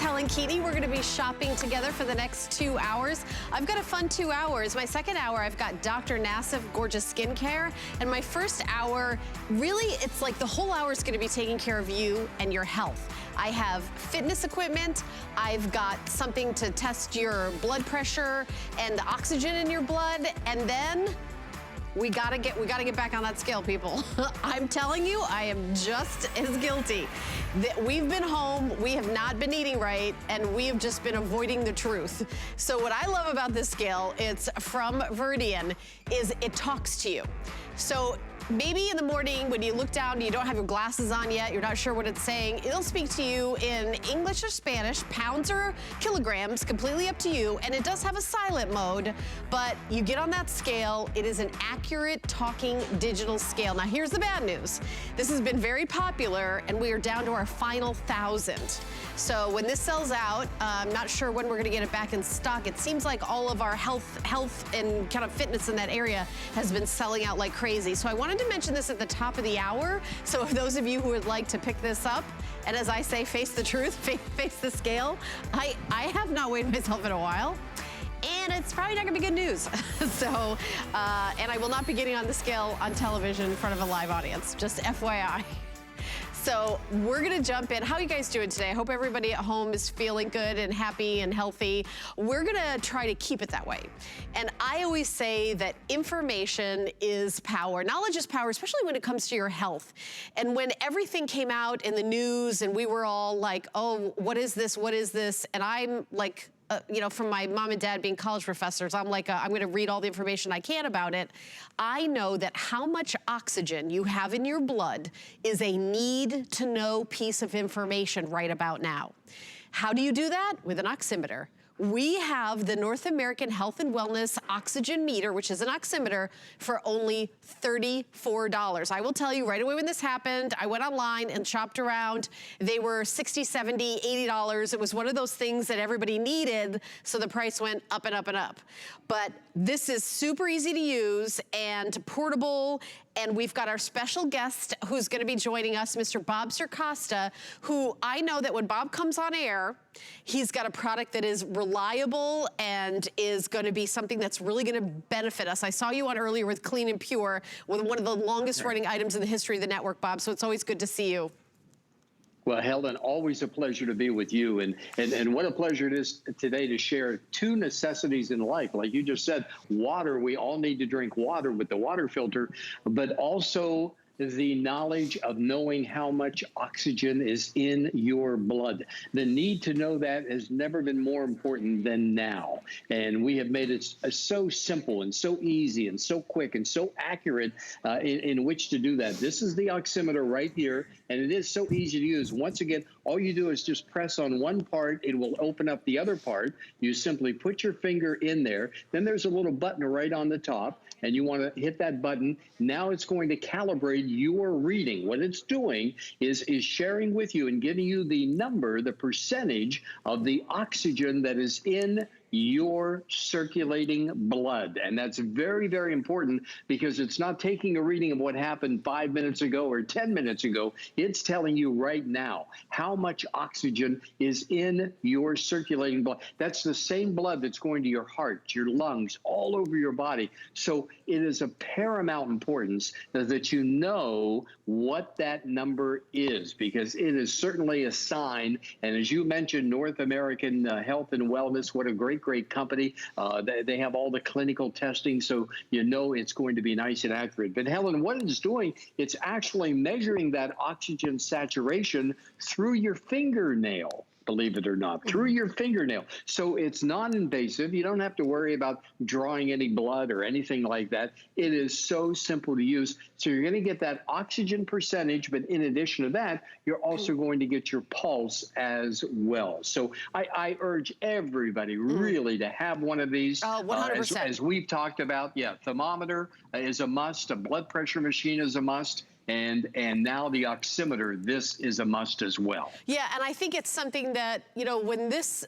Helen Keating. We're going to be shopping together for the next 2 hours. I've got a fun 2 hours. My second hour, I've got Dr. Nassif Gorgeous Skincare. And my first hour, really, it's like the whole hour is going to be taking care of you and your health. I have fitness equipment. I've got something to test your blood pressure and the oxygen in your blood. And then we gotta get back on that scale, people. I'm telling you, I am just as guilty. We've been home, we have not been eating right, and we have just been avoiding the truth. So what I love about this scale, it's from Veridian, is it talks to you. So maybe in the morning when you look down, you don't have your glasses on yet, you're not sure what it's saying, it'll speak to you in English or Spanish, pounds or kilograms, completely up to you, and it does have a silent mode, but you get on that scale, it is an accurate talking digital scale. Now here's the bad news. This has been very popular, and we are down to our final 1,000. So when this sells out, I'm not sure when we're gonna get it back in stock. It seems like all of our health and kind of fitness in that area has been selling out like crazy. So I wanted to mention this at the top of the hour. So if those of you who would like to pick this up, and as I say, face the truth, face the scale, I have not weighed myself in a while. And it's probably not gonna be good news. So, and I will not be getting on the scale on television in front of a live audience, just FYI. So we're gonna jump in. How are you guys doing today? I hope everybody at home is feeling good and happy and healthy. We're gonna try to keep it that way. And I always say that information is power. Knowledge is power, especially when it comes to your health. And when everything came out in the news and we were all like, oh, what is this? What is this? And I'm like, you know, from my mom and dad being college professors, I'm like, I'm gonna read all the information I can about it. I know that how much oxygen you have in your blood is a need to know piece of information right about now. How do you do that? With an oximeter. We have the North American Health and Wellness Oxygen Meter, which is an oximeter, for only $34. I will tell you right away when this happened, I went online and shopped around. They were $60, $70, $80. It was one of those things that everybody needed, so the price went up and up and up. But this is super easy to use and portable, and we've got our special guest who's gonna be joining us, Mr. Bob Circosta, who I know that when Bob comes on air, he's got a product that is reliable and is gonna be something that's really gonna benefit us. I saw you on earlier with Clean and Pure, with one of the longest running items in the history of the network, Bob, so it's always good to see you. Well, Helen, always a pleasure to be with you. And what a pleasure it is today to share two necessities in life. Like you just said, water, we all need to drink water with the water filter, but also the knowledge of knowing how much oxygen is in your blood. The need to know that has never been more important than now. And we have made it so simple and so easy and so quick and so accurate in which to do that. This is the oximeter right here, and it is so easy to use. Once again, all you do is just press on one part, it will open up the other part. You simply put your finger in there. Then there's a little button right on the top, and you want to hit that button. Now it's going to calibrate your reading. What it's doing is sharing with you and giving you the number, the percentage of the oxygen that is in your circulating blood. And that's very, very important, because it's not taking a reading of what happened 5 minutes ago or 10 minutes ago. It's telling you right now how much oxygen is in your circulating blood. That's the same blood that's going to your heart, your lungs, all over your body. So it is of paramount importance that you know what that number is, because it is certainly a sign. And as you mentioned, North American Health and Wellness, what a great company. They have all the clinical testing, so you know it's going to be nice and accurate. But Helen, what it's doing, it's actually measuring that oxygen saturation through your fingernail. Believe it or not, through your fingernail. So it's non-invasive. You don't have to worry about drawing any blood or anything like that. It is so simple to use. So you're going to get that oxygen percentage, but in addition to that, you're also going to get your pulse as well. So I urge everybody really to have one of these. 100%. As we've talked about, yeah, thermometer is a must. A blood pressure machine is a must. And now the oximeter, this is a must as well. Yeah, and I think it's something that, you know, when this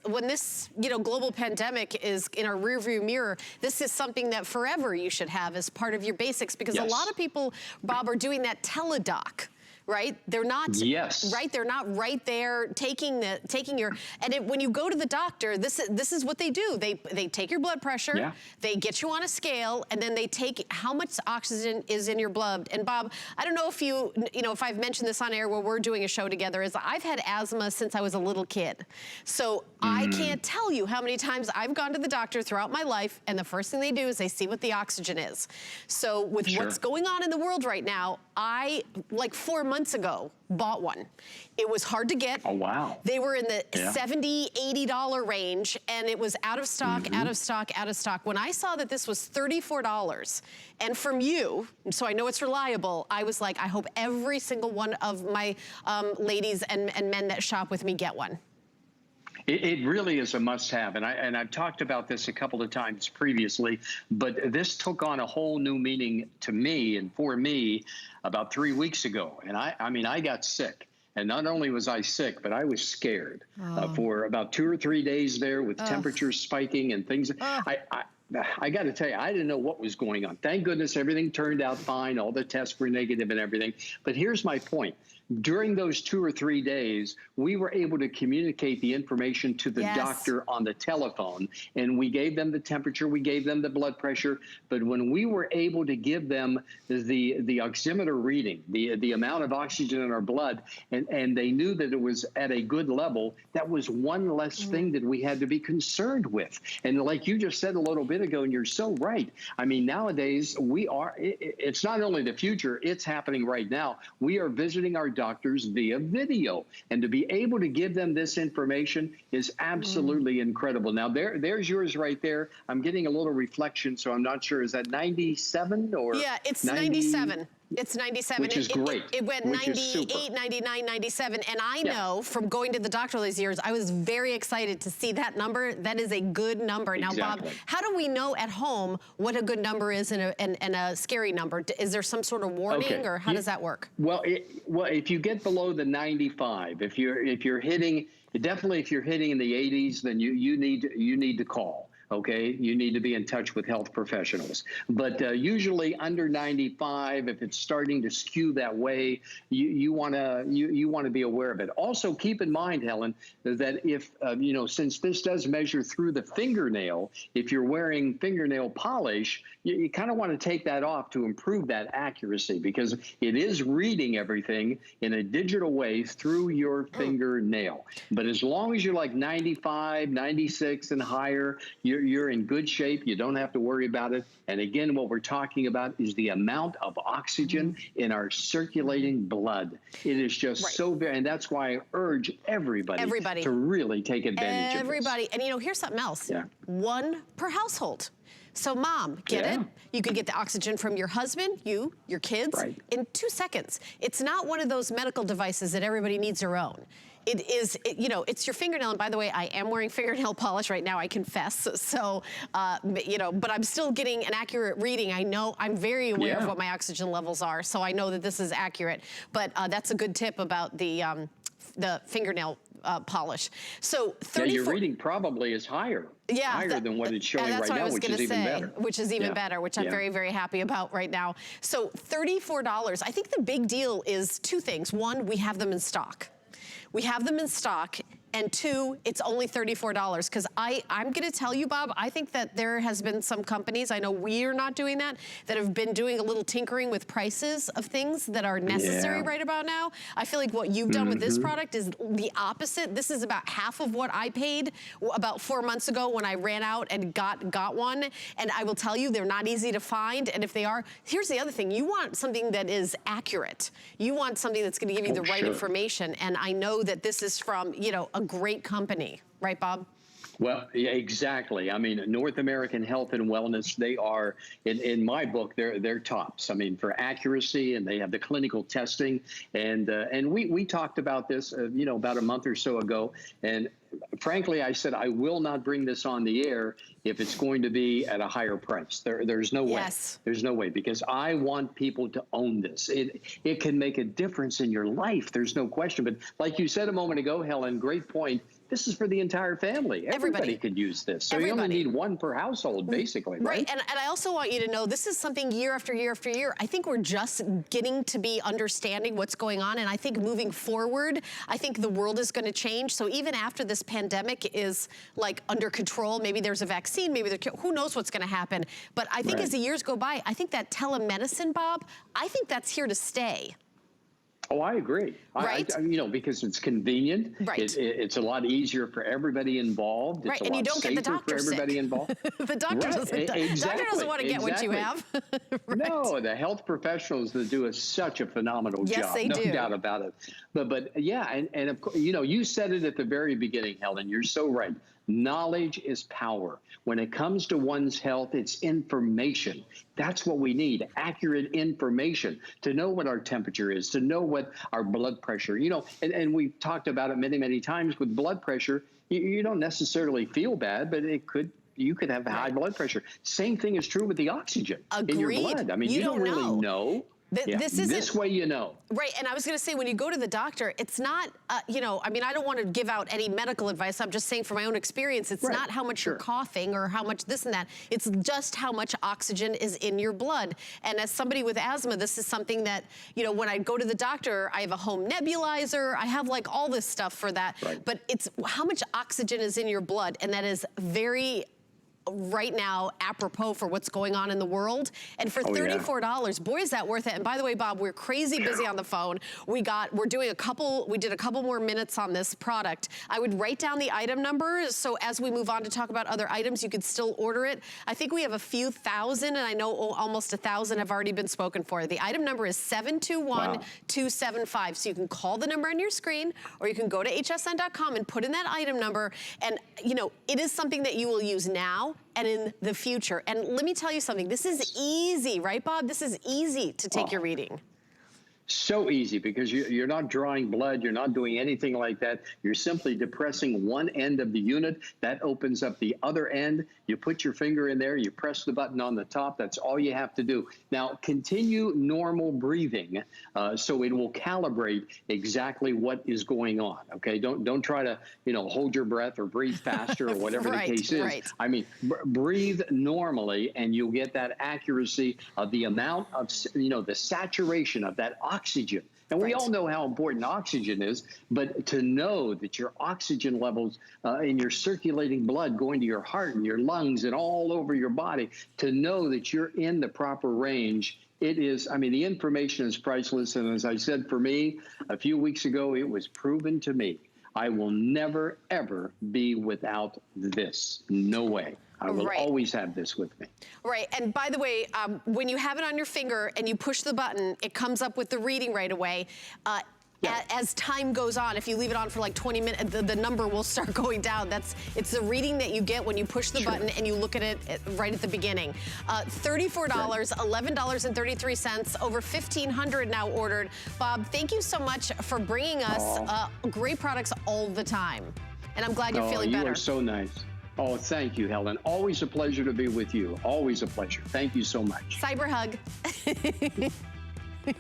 you know, global pandemic is in our rearview mirror, this is something that forever you should have as part of your basics, because a lot of people, Bob, are doing that teledoc, right? They're not, yes, right? They're not right there taking your, and when you go to the doctor, this is what they do. They take your blood pressure, yeah. they get you on a scale, and then they take how much oxygen is in your blood. And Bob, I don't know if if I've mentioned this on air where we're doing a show together, is I've had asthma since I was a little kid. So I can't tell you how many times I've gone to the doctor throughout my life, and the first thing they do is they see what the oxygen is. So with what's going on in the world right now, I, like 4 months ago, bought one. It was hard to get. Oh, wow. They were in the $70, $80 range, and it was out of stock, out of stock, out of stock. When I saw that this was $34, and from you, so I know it's reliable, I was like, I hope every single one of my ladies and men that shop with me get one. It really is a must-have, and I've talked about this a couple of times previously, but this took on a whole new meaning to me and for me about 3 weeks ago. And I mean, I got sick, and not only was I sick, but I was scared for about 2 or 3 days there with temperatures spiking and things. I got to tell you, I didn't know what was going on. Thank goodness everything turned out fine. All the tests were negative and everything. But here's my point. During those 2 or 3 days, we were able to communicate the information to the doctor on the telephone, and we gave them the temperature, we gave them the blood pressure. But when we were able to give them the oximeter reading, the amount of oxygen in our blood, and they knew that it was at a good level, that was one less thing that we had to be concerned with. And like you just said a little bit ago, and you're so right. I mean, nowadays, it's not only the future, it's happening right now. We are visiting our doctors via video, and to be able to give them this information is absolutely incredible. Now there's yours right there. I'm getting a little reflection, so I'm not sure, is that 97 or it's 97. It's 97. Which is great. It went 98, 99, 97. And I know from going to the doctor all these years, I was very excited to see that number. That is a good number. Now, Bob, how do we know at home what a good number is and a scary number? Is there some sort of warning, or how does that work? Well, if you get below the 95, if you're hitting, definitely if you're hitting in the 80s, then you need to call. Okay, you need to be in touch with health professionals. But usually under 95, if it's starting to skew that way, you want to be aware of it. Also, keep in mind, Helen, that if since this does measure through the fingernail, if you're wearing fingernail polish, you kind of want to take that off to improve that accuracy, because it is reading everything in a digital way through your fingernail. But as long as you're like 95, 96 and higher, you're in good shape. You don't have to worry about it. And again, what we're talking about is the amount of oxygen in our circulating blood. It is just so very, and that's why I urge everybody to really take advantage of this. And here's something else. One per household. So mom, get it? You could get the oxygen from your husband, your kids, in 2 seconds. It's not one of those medical devices that everybody needs their own. It is, it's your fingernail. And by the way, I am wearing fingernail polish right now, I confess. So, but I'm still getting an accurate reading. I know, I'm very aware of what my oxygen levels are. So I know that this is accurate. But that's a good tip about the fingernail polish. So 34, your reading probably is higher. Higher than what it's showing right now, which is even better. Which is even better, which I'm very, very happy about right now. So $34. I think the big deal is 2 things. One, we have them in stock. We have them in stock. And 2, it's only $34. Because I'm going to tell you, Bob, I think that there has been some companies, I know we're not doing that have been doing a little tinkering with prices of things that are necessary right about now. I feel like what you've done with this product is the opposite. This is about half of what I paid about 4 months ago when I ran out and got one. And I will tell you, they're not easy to find. And if they are, here's the other thing. You want something that is accurate. You want something that's going to give you the right information. And I know that this is from, a great company, right, Bob? Well, yeah, exactly. I mean, North American Health and Wellness, they are, in my book, they're tops. I mean, for accuracy, and they have the clinical testing. And we talked about this, about a month or so ago. And frankly, I said, I will not bring this on the air if it's going to be at a higher price. There's no way. There's no way, because I want people to own this. It can make a difference in your life. There's no question. But like you said a moment ago, Helen, great point. This is for the entire family. Everybody could use this. So you only need one per household, basically, right? And I also want you to know, this is something year after year after year. I think we're just getting to be understanding what's going on. And I think moving forward, I think the world is going to change. So even after this pandemic is like under control, maybe there's a vaccine, maybe who knows what's going to happen. But I think as the years go by, I think that telemedicine, Bob, I think that's here to stay. Oh, I agree. Right? You know, because it's convenient. Right. It's a lot easier for everybody involved. It's right, a and lot you don't get the doctor for everybody involved. The doctor doesn't want to get what you have. No, the health professionals that do such a phenomenal job. Yes, they do. No doubt about it. But yeah, and of course, you know, you said it at the very beginning, Helen. You're so right. Knowledge is power. When it comes to one's health, it's information. That's what we need, accurate information to know what our temperature is, to know what our blood pressure, you know, and we've talked about it many, many times with blood pressure. You don't necessarily feel bad, but you could have high blood pressure. Same thing is true with the oxygen in your blood. I mean, you don't really know. This way you know. Right, and I was going to say, when you go to the doctor, it's not, you know, I mean, I don't want to give out any medical advice. I'm just saying from my own experience, it's not how much you're coughing or how much this and that. It's just how much oxygen is in your blood. And as somebody with asthma, this is something that, you know, when I go to the doctor, I have a home nebulizer. I have like all this stuff for that. Right. But it's how much oxygen is in your blood, and that is very right now apropos for what's going on in the world. And for $34, boy, is that worth it. And by the way, Bob, we're crazy busy on the phone. We did a couple more minutes on this product. I would write down the item number, so as we move on to talk about other items, you could still order it. I think we have a few thousand, and I know almost 1,000 have already been spoken for. The item number is 721-275. So you can call the number on your screen, or you can go to hsn.com and put in that item number. And you know, it is something that you will use now and in the future. And let me tell you something, this is easy, right, Bob? This is easy to take your reading. So easy, because you're not drawing blood, you're not doing anything like that. You're simply depressing one end of the unit. That opens up the other end. You put your finger in there, you press the button on the top. That's all you have to do. Now, continue normal breathing so it will calibrate exactly what is going on, okay? Don't try to, you know, hold your breath or breathe faster or whatever the case is. Right. I mean, breathe normally, and you'll get that accuracy of the amount of, you know, the saturation of that oxygen. And we all know how important oxygen is, but to know that your oxygen levels in your circulating blood going to your heart and your lungs and all over your body, to know that you're in the proper range, it is, I mean, the information is priceless. And as I said, for me, a few weeks ago, it was proven to me, I will never, ever be without this. No way. I will always have this with me. Right, and by the way, when you have it on your finger and you push the button, it comes up with the reading right away. As time goes on, if you leave it on for like 20 minutes, the number will start going down. It's the reading that you get when you push the button and you look at it right at the beginning. $34, $11.33, over 1,500 now ordered. Bob, thank you so much for bringing us great products all the time. And I'm glad you're feeling better. You are so nice. Oh, thank you, Helen. Always a pleasure to be with you. Always a pleasure. Thank you so much. Cyber hug.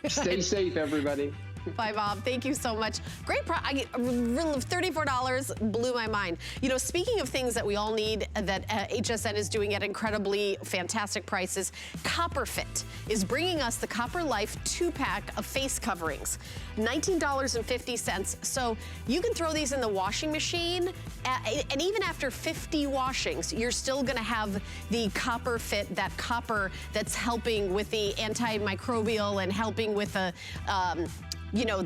Stay safe, everybody. Bye, Bob. Thank you so much. Great product. $34 blew my mind. You know, speaking of things that we all need that HSN is doing at incredibly fantastic prices, CopperFit is bringing us the Copper Life 2-pack of face coverings. $19.50. So you can throw these in the washing machine, and even after 50 washings, you're still going to have the CopperFit, that copper that's helping with the antimicrobial and helping with the you know,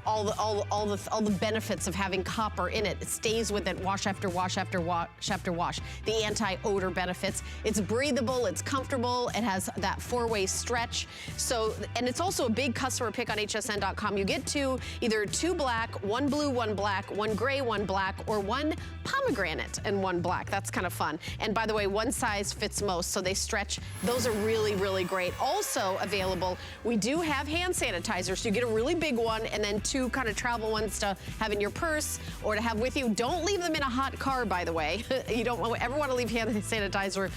all the benefits of having copper in it. It stays with it wash after wash after wash after wash. The anti-odor benefits. It's breathable, it's comfortable, it has that 4-way stretch. So, and it's also a big customer pick on hsn.com. You get either 2 black, 1 blue, 1 black, 1 gray, 1 black, or 1 pomegranate and 1 black. That's kind of fun. And by the way, one size fits most, so they stretch. Those are really, really great. Also available, we do have hand sanitizer, so you get get a really big one and then 2 kind of travel ones to have in your purse or to have with you. Don't leave them in a hot car, by the way. You don't ever want to leave hand sanitizer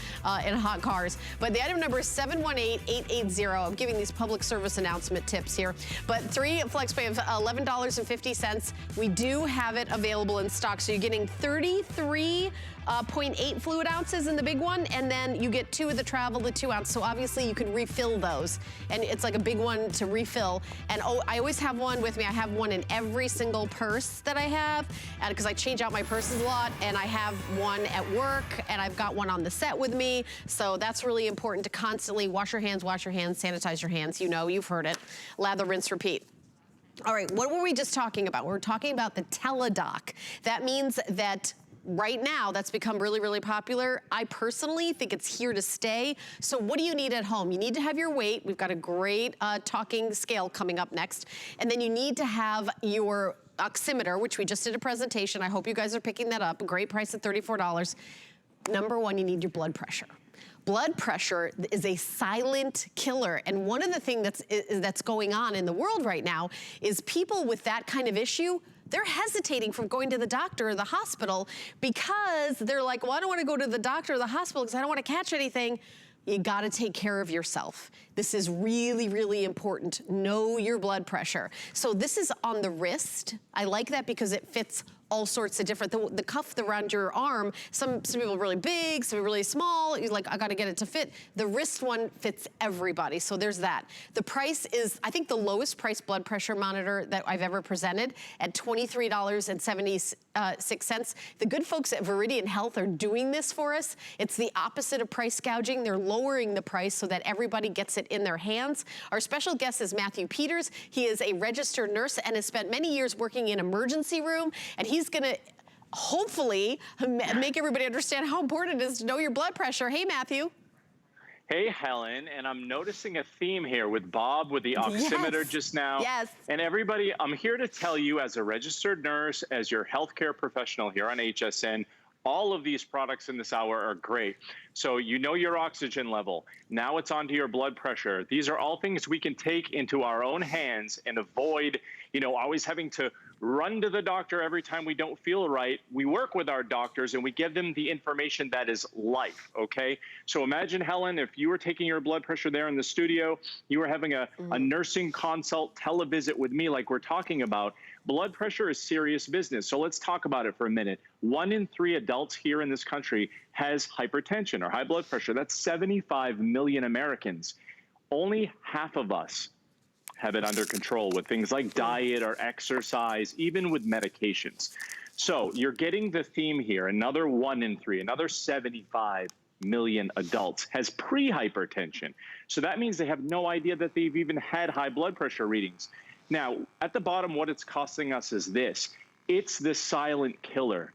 in hot cars. But the item number is 718-880. I'm giving these public service announcement tips here. But 3 flex pay of $11.50. We do have it available in stock. So you're getting 33.8 fluid ounces in the big one, and then you get 2 of the travel, the 2 ounce. So obviously you could refill those, and it's like a big one to refill. And oh, I always have one with me. I have one in every single purse that I have, because I change out my purses a lot, and I have one at work, and I've got one on the set with me. So that's really important to constantly wash your hands, sanitize your hands. You know, you've heard it. Lather, rinse, repeat. All right, what were we just talking about? We're talking about the teledoc. That means that right now, that's become really, really popular. I personally think it's here to stay. So what do you need at home? You need to have your weight. We've got a great talking scale coming up next. And then you need to have your oximeter, which we just did a presentation. I hope you guys are picking that up. A great price at $34. Number 1, you need your blood pressure. Blood pressure is a silent killer. And one of the things that's going on in the world right now is people with that kind of issue, they're hesitating from going to the doctor or the hospital because they're like, well, I don't want to go to the doctor or the hospital because I don't want to catch anything. You got to take care of yourself. This is really, really important. Know your blood pressure. So this is on the wrist. I like that because it fits all sorts of different, the cuff around your arm, some people are really big, some are really small. You're like, I gotta get it to fit. The wrist one fits everybody, so there's that. The price is, I think, the lowest price blood pressure monitor that I've ever presented at $23.76. The good folks at Viridian Health are doing this for us. It's the opposite of price gouging. They're lowering the price so that everybody gets it in their hands. Our special guest is Matthew Peters. He is a registered nurse and has spent many years working in emergency room, and he's gonna hopefully make everybody understand how important it is to know your blood pressure. Hey, Matthew. Hey, Helen, and I'm noticing a theme here with Bob with the oximeter just now. Yes. And everybody, I'm here to tell you as a registered nurse, as your healthcare professional here on HSN, all of these products in this hour are great. So you know your oxygen level. Now it's onto your blood pressure. These are all things we can take into our own hands and avoid, you know, always having to run to the doctor every time we don't feel right. We work with our doctors and we give them the information that is life, okay? So imagine, Helen, if you were taking your blood pressure there in the studio, you were having a nursing consult, televisit with me like we're talking about. Blood pressure is serious business. So let's talk about it for a minute. 1 in 3 adults here in this country has hypertension or high blood pressure. That's 75 million Americans. Only half of us have it under control with things like diet or exercise, even with medications. So you're getting the theme here. Another 1 in 3, another 75 million adults has pre-hypertension. So that means they have no idea that they've even had high blood pressure readings. Now, at the bottom, what it's costing us is this. It's the silent killer.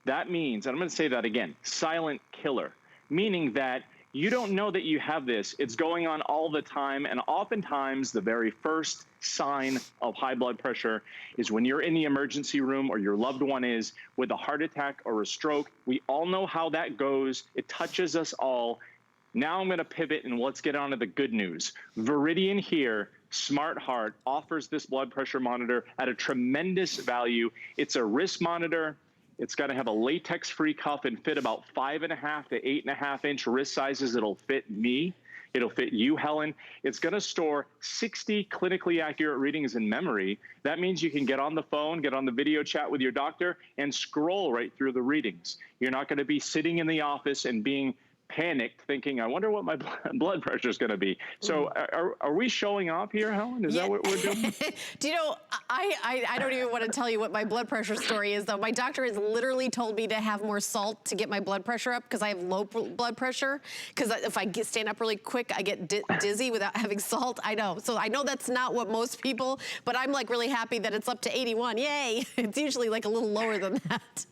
That means, and I'm going to say that again, silent killer, meaning that you don't know that you have this. It's going on all the time, and oftentimes the very first sign of high blood pressure is when you're in the emergency room or your loved one is with a heart attack or a stroke. We all know how that goes. It touches us all. Now I'm going to pivot and let's get on to the good news. Viridian here, Smart Heart, offers this blood pressure monitor at a tremendous value. It's a wrist monitor. It's got to have a latex-free cuff and fit about 5.5 to 8.5 inch wrist sizes. It'll fit me. It'll fit you, Helen. It's going to store 60 clinically accurate readings in memory. That means you can get on the phone, get on the video chat with your doctor, and scroll right through the readings. You're not going to be sitting in the office and being panicked thinking, I wonder what my blood pressure is going to be. So are we showing off here, Helen? Is that what we're doing? Do you know, I don't even want to tell you what my blood pressure story is, though. My doctor has literally told me to have more salt to get my blood pressure up because I have low blood pressure. Because if I stand up really quick, I get dizzy without having salt. I know. So I know that's not what most people, but I'm like really happy that it's up to 81. Yay. It's usually like a little lower than that.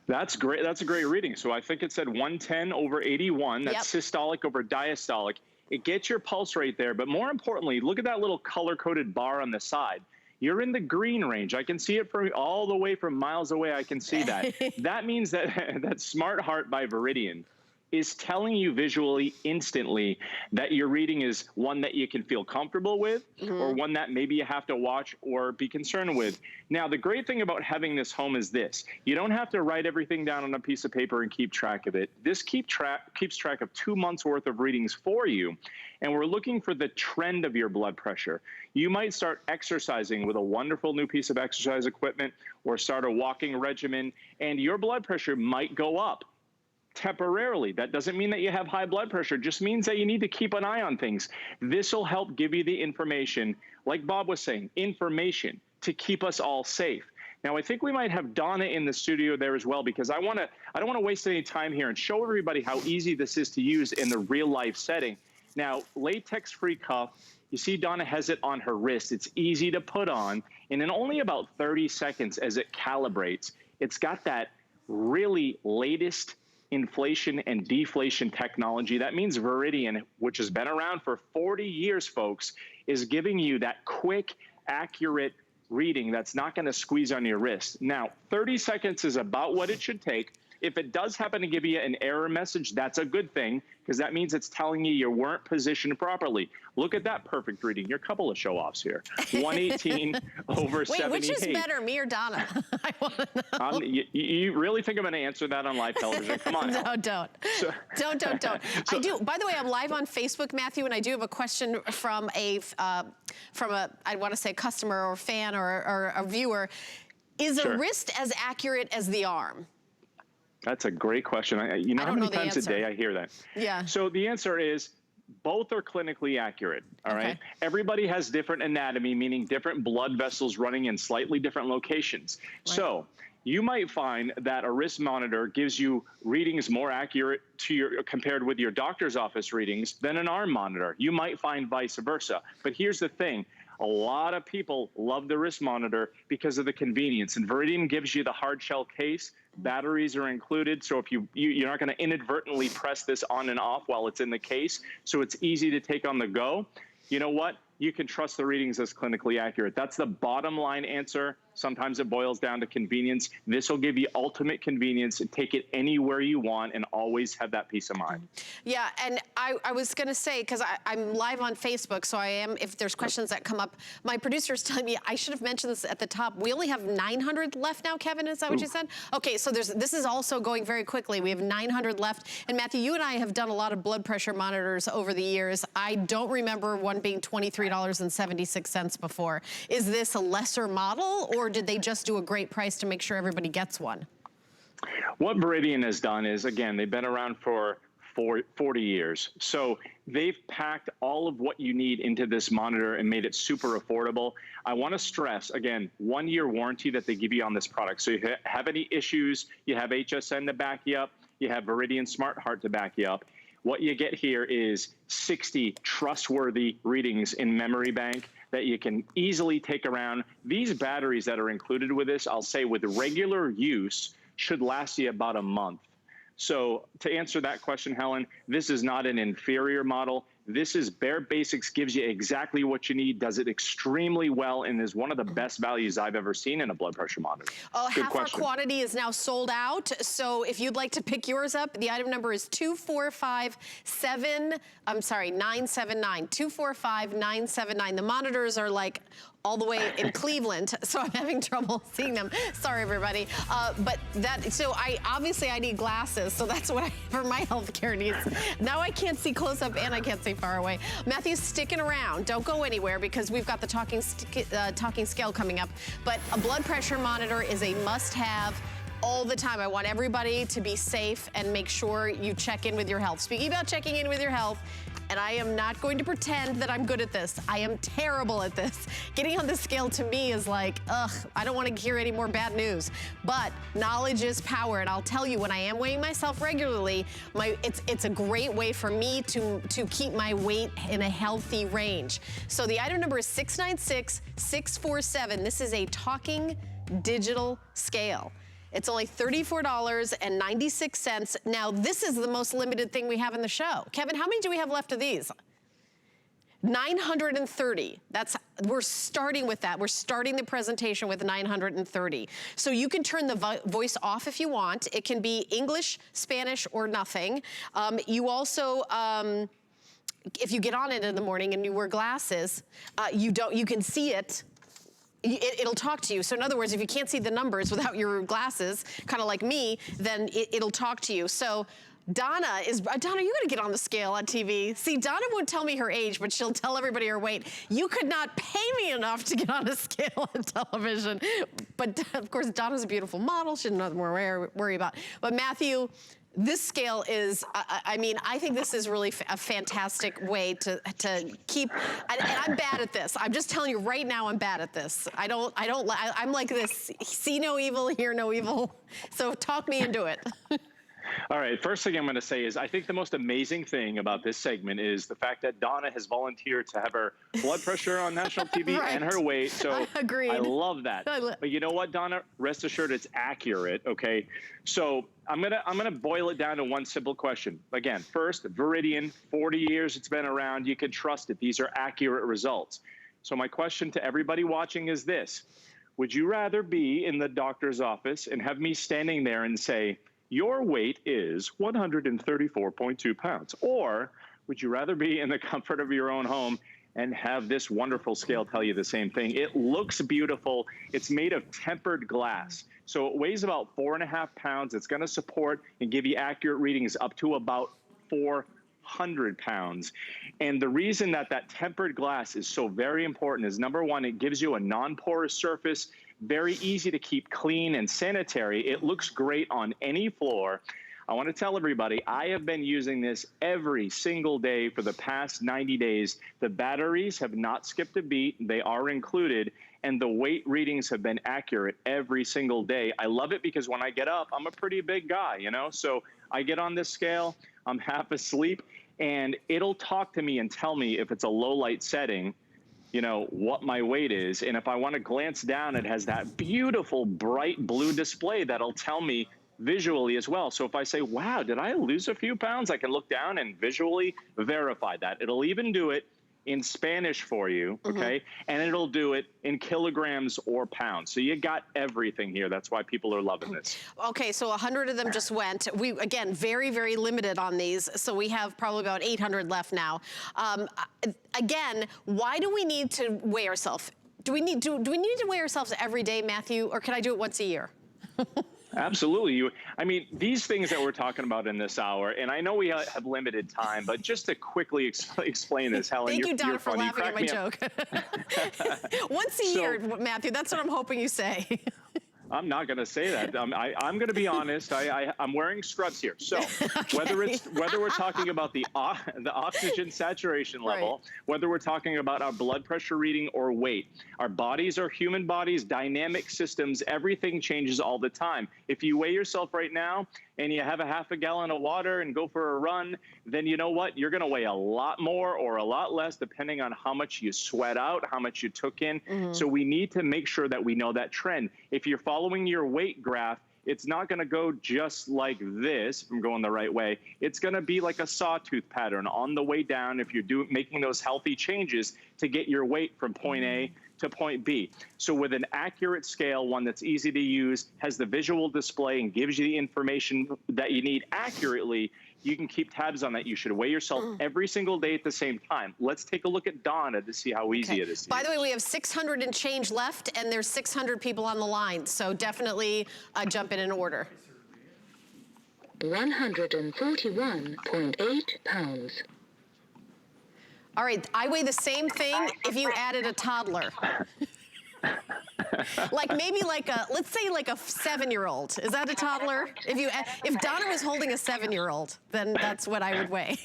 That's great. That's a great reading. So I think it said 110 over 81. That's systolic over diastolic. It gets your pulse rate there. But more importantly, look at that little color-coded bar on the side. You're in the green range. I can see it from all the way from miles away. I can see that. That means that that Smart Heart by Viridian is telling you visually instantly that your reading is one that you can feel comfortable with, or one that maybe you have to watch or be concerned with. Now, the great thing about having this home is this: you don't have to write everything down on a piece of paper and keep track of it. This keeps track of 2 months worth of readings for you. And we're looking for the trend of your blood pressure. You might start exercising with a wonderful new piece of exercise equipment, or start a walking regimen, and your blood pressure might go up temporarily. That doesn't mean that you have high blood pressure. It just means that you need to keep an eye on things. This will help give you the information, like Bob was saying, information to keep us all safe. Now, I think we might have Donna in the studio there as well, because I don't want to waste any time here and show everybody how easy this is to use in the real life setting. Now, latex-free cuff, you see Donna has it on her wrist. It's easy to put on, and in only about 30 seconds as it calibrates, it's got that really latest inflation and deflation technology. That means Veridian, which has been around for 40 years, folks, is giving you that quick, accurate reading that's not going to squeeze on your wrist. Now, 30 seconds is about what it should take. If it does happen to give you an error message, that's a good thing, because that means it's telling you weren't positioned properly. Look at that perfect reading. You're a couple of show-offs here. 118 over 78. Wait, which is better, me or Donna? I want to know. You really think I'm going to answer that on live television? Come on. No, don't. So, don't. I do. By the way, I'm live on Facebook, Matthew, and I do have a question from a I want to say customer or fan or a viewer. Is a wrist as accurate as the arm? That's a great question. You know how many times a day I hear that? Yeah. So the answer is both are clinically accurate, all right? Everybody has different anatomy, meaning different blood vessels running in slightly different locations. Right. So you might find that a wrist monitor gives you readings more accurate compared with your doctor's office readings than an arm monitor. You might find vice versa. But here's the thing. A lot of people love the wrist monitor because of the convenience. And Veridian gives you the hard shell case. Batteries are included, so if you're not going to inadvertently press this on and off while it's in the case, so it's easy to take on the go. You know what? You can trust the readings as clinically accurate. That's the bottom line answer. Sometimes it boils down to convenience. This will give you ultimate convenience and take it anywhere you want and always have that peace of mind. Yeah, and I was going to say, because I'm live on Facebook, so I am, if there's questions that come up, my producer is telling me I should have mentioned this at the top. We only have 900 left now, Kevin, is that what you said? Okay, so this is also going very quickly. We have 900 left. And Matthew, you and I have done a lot of blood pressure monitors over the years. I don't remember one being $23.76 before. Is this a lesser model, or did they just do a great price to make sure everybody gets one? What Veridian has done is, again, they've been around for 40 years. So they've packed all of what you need into this monitor and made it super affordable. I want to stress, again, 1-year warranty that they give you on this product. So if you have any issues, you have HSN to back you up, you have Veridian Smart Heart to back you up. What you get here is 60 trustworthy readings in memory bank that you can easily take around. These batteries that are included with this, I'll say with regular use, should last you about a month. So to answer that question, Helen, this is not an inferior model. This is bare basics, gives you exactly what you need, does it extremely well, and is one of the best values I've ever seen in a blood pressure monitor. Half our quantity is now sold out. So if you'd like to pick yours up, the item number is 979. 245-979. The monitors are like all the way in Cleveland, so I'm having trouble seeing them. Sorry, everybody. So I need glasses, so that's what for my healthcare needs. Now I can't see close up and I can't see far away. Matthew's sticking around. Don't go anywhere because we've got the talking scale coming up. But a blood pressure monitor is a must-have all the time. I want everybody to be safe and make sure you check in with your health. Speaking about checking in with your health, and I am not going to pretend that I'm good at this. I am terrible at this. Getting on the scale to me is like, ugh, I don't want to hear any more bad news. But knowledge is power, and I'll tell you, when I am weighing myself regularly, it's a great way for me to keep my weight in a healthy range. So the item number is 696647. This is a talking digital scale. It's only $34.96. Now, this is the most limited thing we have in the show. Kevin, how many do we have left of these? 930. We're starting with that. We're starting the presentation with 930. So you can turn the voice off if you want. It can be English, Spanish, or nothing. You also, if you get on it in the morning and you wear glasses, you can see it. It'll talk to you. So in other words, if you can't see the numbers without your glasses, kind of like me, then it'll talk to you. So Donna, you're gonna get on the scale on TV. See, Donna won't tell me her age, but she'll tell everybody her weight. You could not pay me enough to get on a scale on television. But of course, Donna's a beautiful model. She doesn't have more to worry about. But Matthew, this scale is, I mean, I think this is really a fantastic way to keep, and I'm bad at this. I'm just telling you right now, I'm bad at this. I'm like this, see no evil, hear no evil. So talk me into it. All right, first thing I'm going to say is I think the most amazing thing about this segment is the fact that Donna has volunteered to have her blood pressure on national TV right. and her weight. So I love that. But you know what, Donna? Rest assured it's accurate, okay? So I'm gonna boil it down to one simple question. Again, first, Viridian, 40 years it's been around. You can trust it. These are accurate results. So my question to everybody watching is this. Would you rather be in the doctor's office and have me standing there and say, your weight is 134.2 pounds? Or would you rather be in the comfort of your own home and have this wonderful scale tell you the same thing? It looks beautiful. It's made of tempered glass. So it weighs about 4.5 pounds. It's going to support and give you accurate readings up to about 400 pounds. And the reason that tempered glass is so very important is, number one, it gives you a non-porous surface, very easy to keep clean and sanitary. It looks great on any floor. I want to tell everybody, I have been using this every single day for the past 90 days. The batteries have not skipped a beat. They are included. And the weight readings have been accurate every single day. I love it because when I get up, I'm a pretty big guy, you know? So I get on this scale, I'm half asleep, and it'll talk to me and tell me if it's a low light setting, you know, what my weight is. And if I want to glance down, it has that beautiful bright blue display that'll tell me visually as well. So if I say, wow, did I lose a few pounds? I can look down and visually verify that. It'll even do it in Spanish for you, okay? And it'll do it in kilograms or pounds. So you got everything here. That's why people are loving this. Okay, so 100 of them just went. We, again, very, very limited on these. So we have probably about 800 left now. Again, why do we need to weigh ourselves? Do we need to weigh ourselves every day, Matthew, or can I do it once a year? Absolutely. I mean, these things that we're talking about in this hour, and I know we have limited time, but just to quickly explain this, Helen, Thank you, Donna, you're for funny. laughing at my joke. Once a year, Matthew, that's what I'm hoping you say. I'm not going to say that. I'm going to be honest. I'm wearing scrubs here. So okay. whether we're talking about the oxygen saturation level, whether we're talking about our blood pressure reading or weight, our bodies are human bodies, dynamic systems. Everything changes all the time. If you weigh yourself right now and you have a half a gallon of water and go for a run, then you know what? You're going to weigh a lot more or a lot less depending on how much you sweat out, how much you took in. So we need to make sure that we know that trend. If you're following your weight graph, it's not going to go just like this, if I'm going the right way. It's going to be like a sawtooth pattern on the way down if you're making those healthy changes to get your weight from point A to point B. So with an accurate scale, one that's easy to use, has the visual display and gives you the information that you need accurately, you can keep tabs on that. You should weigh yourself every single day at the same time. Let's take a look at Donna to see how easy it is. By the way, we have 600 and change left, and there's 600 people on the line. So definitely jump in order. 141.8 pounds. All right, I weigh the same thing if you added a toddler. Like maybe like let's say like a 7-year-old. Is that a toddler? If Donna was holding a 7-year-old, then that's what I would weigh.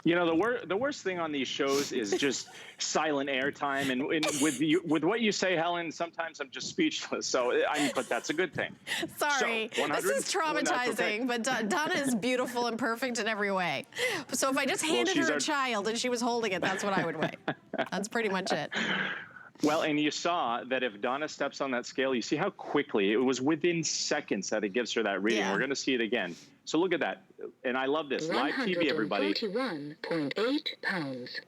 You know, the worst thing on these shows is just silent airtime, and with what you say, Helen, sometimes I'm just speechless. So, but that's a good thing. Sorry, so this is traumatizing, but Donna is beautiful and perfect in every way. So if I just handed her a child and she was holding it, that's what I would weigh. That's pretty much it. Well, and you saw that if Donna steps on that scale, you see how quickly, it was within seconds that it gives her that reading. We're going to see it again. So look at that. And I love this. Live TV, everybody. 141.8 pounds.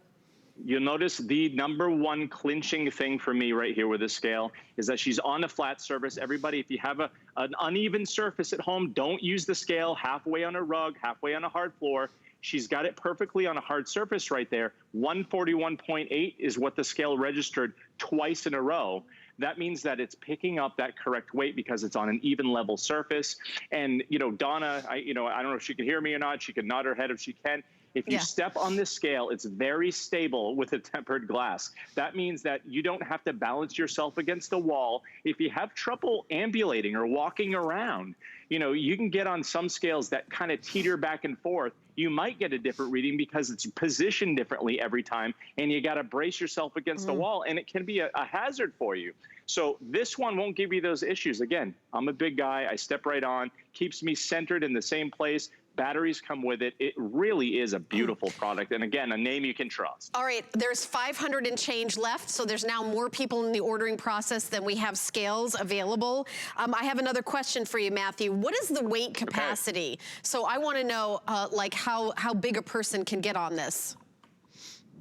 You'll notice the #1 clinching thing for me right here with this scale is that she's on a flat surface. Everybody, if you have an uneven surface at home, don't use the scale halfway on a rug, halfway on a hard floor. She's got it perfectly on a hard surface right there. 141.8 is what the scale registered twice in a row. That means that it's picking up that correct weight because it's on an even level surface. And, Donna, I don't know if she can hear me or not. She can nod her head if she can. If you step on this scale, it's very stable with a tempered glass. That means that you don't have to balance yourself against the wall. If you have trouble ambulating or walking around, you can get on some scales that kind of teeter back and forth. You might get a different reading because it's positioned differently every time, and you got to brace yourself against the wall, and it can be a hazard for you. So this one won't give you those issues. Again, I'm a big guy. I step right on, keeps me centered in the same place. Batteries come with it. It really is a beautiful product. And again, a name you can trust. All right, there's 500 and change left, so there's now more people in the ordering process than we have scales available. I have another question for you, Matthew. What is the weight capacity? Okay. So I want to know, like, how big a person can get on this.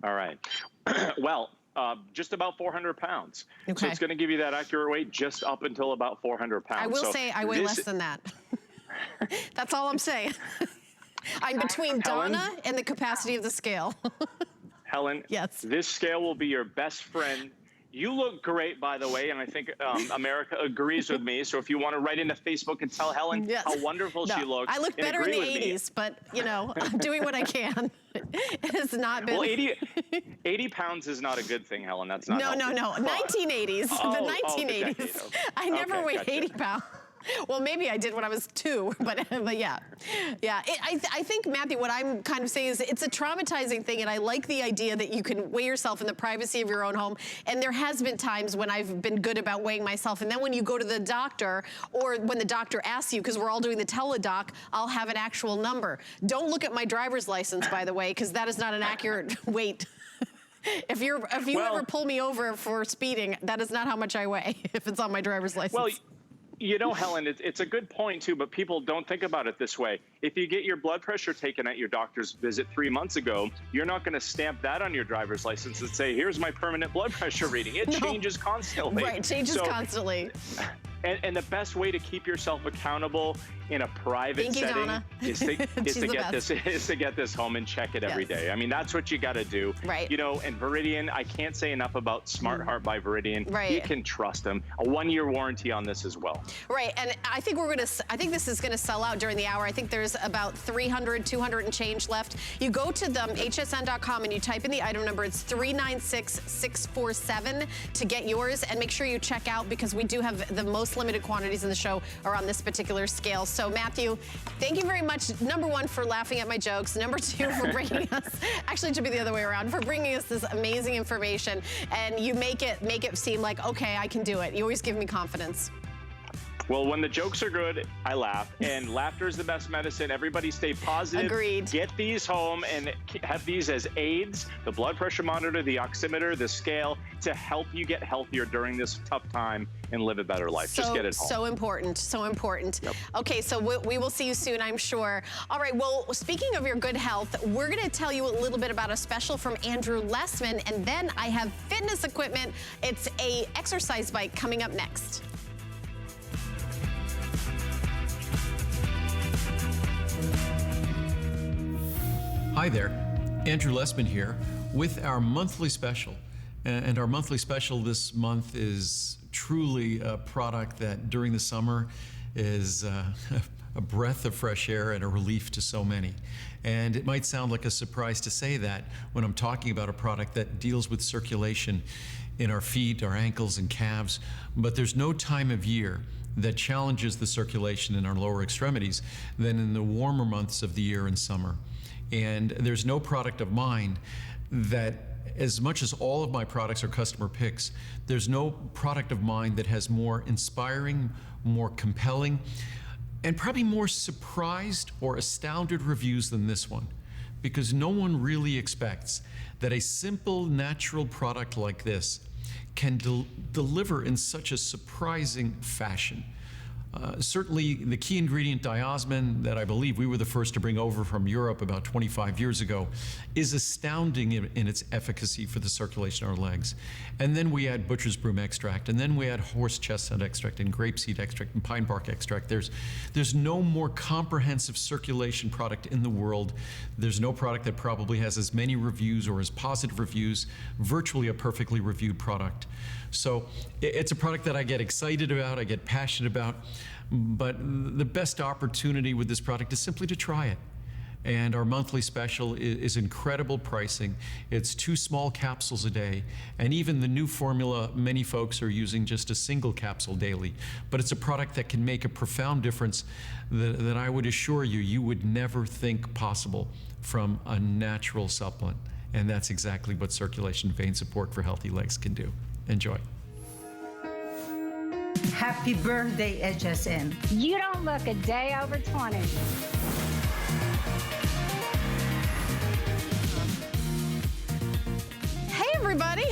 All right. Well, just about 400 pounds. Okay. So it's going to give you that accurate weight just up until about 400 pounds. I will say I weigh less than that. That's all I'm saying. I'm between Donna and the capacity of the scale. Helen, yes. This scale will be your best friend. You look great, by the way, and I think America agrees with me. So if you want to write into Facebook and tell Helen how wonderful she looks. I look better in the 80s, but, I'm doing what I can. It has not been. Well, 80 pounds is not a good thing, Helen. That's not No. 1980s. Oh, the 1980s. The decade. I never weighed 80 pounds. Well, maybe I did when I was 2, but yeah. I think, Matthew, what I'm kind of saying is it's a traumatizing thing, and I like the idea that you can weigh yourself in the privacy of your own home. And there has been times when I've been good about weighing myself, and then when you go to the doctor, or when the doctor asks you, because we're all doing the teledoc, I'll have an actual number. Don't look at my driver's license, by the way, because that is not an accurate weight. If you ever pull me over for speeding, that is not how much I weigh if it's on my driver's license. Well, Helen, it's a good point, too, but people don't think about it this way. If you get your blood pressure taken at your doctor's visit 3 months ago, you're not going to stamp that on your driver's license and say, here's my permanent blood pressure reading. It changes constantly. Right, changes constantly. And the best way to keep yourself accountable in a private setting is to get this home and check it every day. I mean, that's what you got to do. Right. And Veridian, I can't say enough about Smart Heart by Veridian. Right. You can trust them. A 1-year warranty on this as well. Right, and I think this is going to sell out during the hour. I think there's about 300, 200 and change left. You go to them, hsn.com, and you type in the item number. It's 396647 to get yours, and make sure you check out, because we do have the most limited quantities in the show are on this particular scale. So Matthew, thank you very much. #1 for laughing at my jokes. #2 for bringing us, actually it should be the other way around, for bringing us this amazing information. And you make it seem like, okay, I can do it. You always give me confidence. Well, when the jokes are good, I laugh, and laughter is the best medicine. Everybody stay positive. Agreed. Get these home and have these as aids, the blood pressure monitor, the oximeter, the scale, to help you get healthier during this tough time and live a better life. Just get it home. So important, so important. Yep. Okay, so we will see you soon, I'm sure. All right, well, speaking of your good health, we're gonna tell you a little bit about a special from Andrew Lessman, and then I have fitness equipment. It's a exercise bike coming up next. Hi there, Andrew Lessman here with our monthly special. And our monthly special this month is truly a product that during the summer is a breath of fresh air and a relief to so many. And it might sound like a surprise to say that when I'm talking about a product that deals with circulation in our feet, our ankles and calves, but there's no time of year that challenges the circulation in our lower extremities than in the warmer months of the year in summer. And there's no product of mine that, as much as all of my products are customer picks, there's no product of mine that has more inspiring, more compelling, and probably more surprised or astounded reviews than this one. Because no one really expects that a simple, natural product like this can deliver in such a surprising fashion. Certainly the key ingredient diosmin that I believe we were the first to bring over from Europe about 25 years ago is astounding in its efficacy for the circulation of our legs. And then we add butcher's broom extract, and then we add horse chestnut extract and grapeseed extract and pine bark extract. There's no more comprehensive circulation product in the world. There's no product that probably has as many reviews or as positive reviews, virtually a perfectly reviewed product. So it's a product that I get excited about, I get passionate about, but the best opportunity with this product is simply to try it. And our monthly special is incredible pricing. It's 2 small capsules a day, and even the new formula, many folks are using just a single capsule daily. But it's a product that can make a profound difference that I would assure you, you would never think possible from a natural supplement. And that's exactly what circulation vein support for healthy legs can do. Enjoy. Happy birthday, HSN. You don't look a day over 20. Hey, everybody.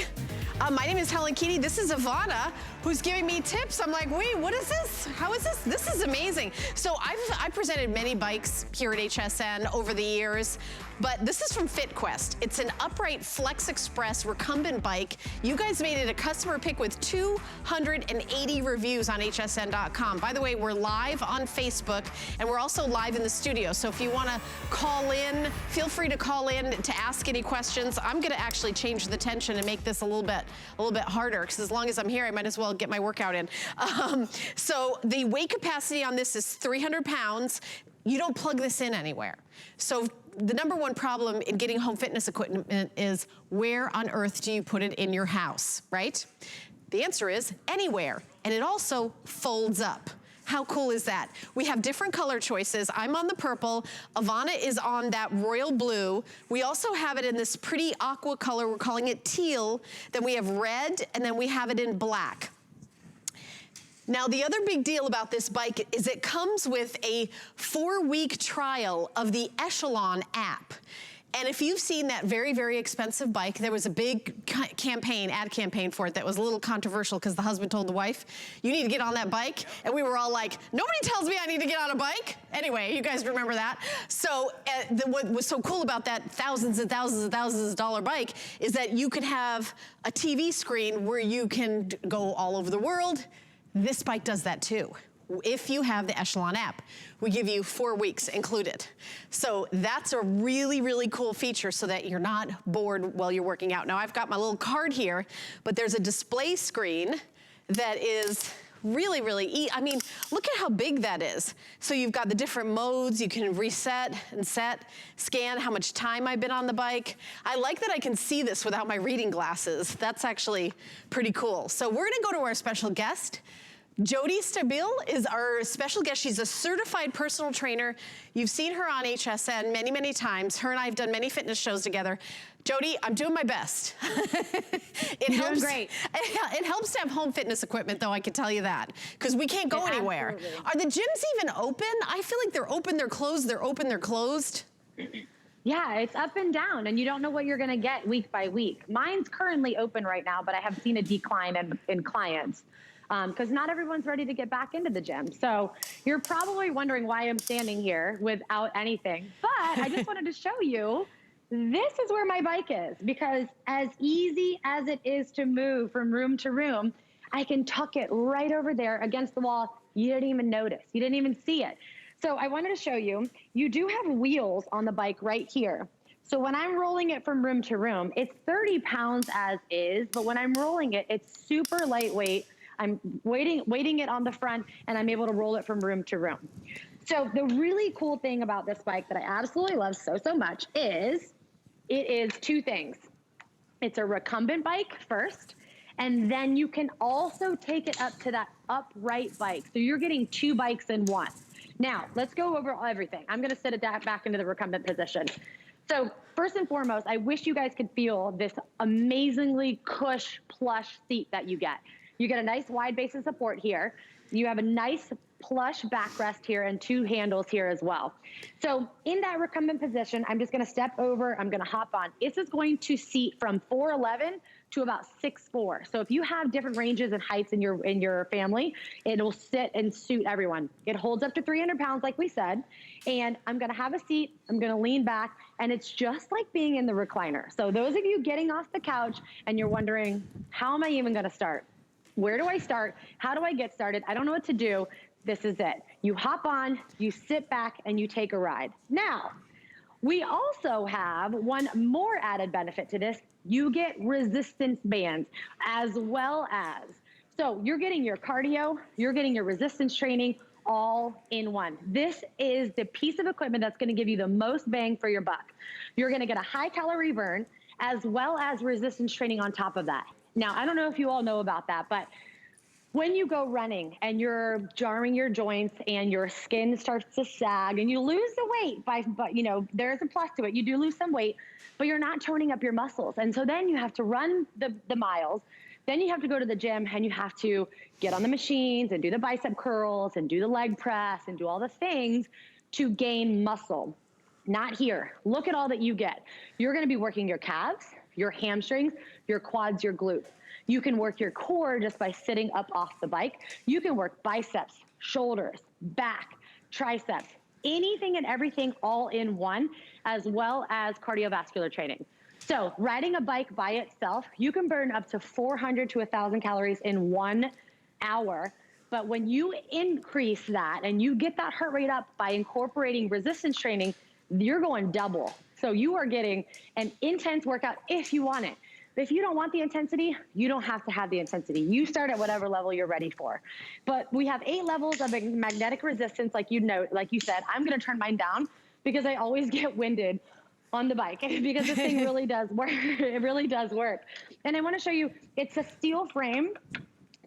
My name is Helen Keating. This is Ivana, who's giving me tips. I'm like, wait, what is this? How is this? This is amazing. So I've presented many bikes here at HSN over the years, but this is from FitQuest. It's an upright Flex Express recumbent bike. You guys made it a customer pick with 280 reviews on hsn.com. By the way, we're live on Facebook, and we're also live in the studio. So if you want to call in, feel free to call in to ask any questions. I'm going to actually change the tension and make this a little bit harder, because as long as I'm here, I might as well get my workout in. So the weight capacity on this is 300 pounds. You don't plug this in anywhere. So the #1 problem in getting home fitness equipment is, where on earth do you put it in your house, right? The answer is anywhere, and it also folds up. How cool is that? We have different color choices. I'm on the purple. Ivana is on that royal blue. We also have it in this pretty aqua color. We're calling it teal. Then we have red, and then we have it in black. Now, the other big deal about this bike is it comes with a 4-week trial of the Echelon app. And if you've seen that very, very expensive bike, there was a big ad campaign for it that was a little controversial because the husband told the wife, you need to get on that bike. And we were all like, nobody tells me I need to get on a bike. Anyway, you guys remember that. So what was so cool about that thousands and thousands and thousands of dollar bike is that you could have a TV screen where you can go all over the world. This bike does that too. If you have the Echelon app, we give you 4 weeks included. So that's a really, really cool feature so that you're not bored while you're working out. Now I've got my little card here, but there's a display screen that is really, really, I mean, look at how big that is. So you've got the different modes, you can reset and set, scan how much time I've been on the bike. I like that I can see this without my reading glasses. That's actually pretty cool. So we're gonna go to our special guest. Jody Stabile is our special guest. She's a certified personal trainer. You've seen her on HSN many, many times. Her and I have done many fitness shows together. Jody, I'm doing my best. You're doing great. It helps to have home fitness equipment, though, I can tell you that, because we can't go anywhere. Absolutely. Are the gyms even open? I feel like they're open, they're closed, they're open, they're closed. Yeah, it's up and down, and you don't know what you're going to get week by week. Mine's currently open right now, but I have seen a decline in clients. Because not everyone's ready to get back into the gym. So you're probably wondering why I'm standing here without anything. But I just wanted to show you, this is where my bike is. Because as easy as it is to move from room to room, I can tuck it right over there against the wall. You didn't even notice. You didn't even see it. So I wanted to show you, you do have wheels on the bike right here. So when I'm rolling it from room to room, it's 30 pounds as is. But when I'm rolling it, it's super lightweight. I'm weighting it on the front, and I'm able to roll it from room to room. So the really cool thing about this bike that I absolutely love so much is it is 2 things. It's a recumbent bike first, and then you can also take it up to that upright bike. So you're getting 2 bikes in one. Now, let's go over everything. I'm going to sit it back into the recumbent position. So first and foremost, I wish you guys could feel this amazingly plush seat that you get. You get a nice wide base of support here. You have a nice plush backrest here and 2 handles here as well. So in that recumbent position, I'm just gonna step over, I'm gonna hop on. This is going to seat from 4'11" to about 6'4". So if you have different ranges and heights in your family, it'll sit and suit everyone. It holds up to 300 pounds, like we said, and I'm gonna have a seat, I'm gonna lean back, and it's just like being in the recliner. So those of you getting off the couch and you're wondering, how am I even gonna start? Where do I start? How do I get started? I don't know what to do. This is it. You hop on, you sit back, and you take a ride. Now, we also have one more added benefit to this. You get resistance bands as well as, so you're getting your cardio, you're getting your resistance training all in one. This is the piece of equipment that's gonna give you the most bang for your buck. You're gonna get a high calorie burn as well as resistance training on top of that. Now, I don't know if you all know about that, but when you go running and you're jarring your joints and your skin starts to sag and you lose the weight but you know, there's a plus to it. You do lose some weight, but you're not toning up your muscles. And so then you have to run the miles. Then you have to go to the gym and you have to get on the machines and do the bicep curls and do the leg press and do all the things to gain muscle. Not here. Look at all that you get. You're going to be working your calves, your hamstrings, your quads, your glutes. You can work your core just by sitting up off the bike. You can work biceps, shoulders, back, triceps, anything and everything all in one, as well as cardiovascular training. So riding a bike by itself, you can burn up to 400 to 1,000 calories in 1 hour. But when you increase that and you get that heart rate up by incorporating resistance training, you're going double. So you are getting an intense workout if you want it. But if you don't want the intensity, you don't have to have the intensity. You start at whatever level you're ready for. But we have 8 levels of magnetic resistance, like you said. I'm gonna turn mine down because I always get winded on the bike because this thing really does work. It really does work. And I wanna show you, it's a steel frame.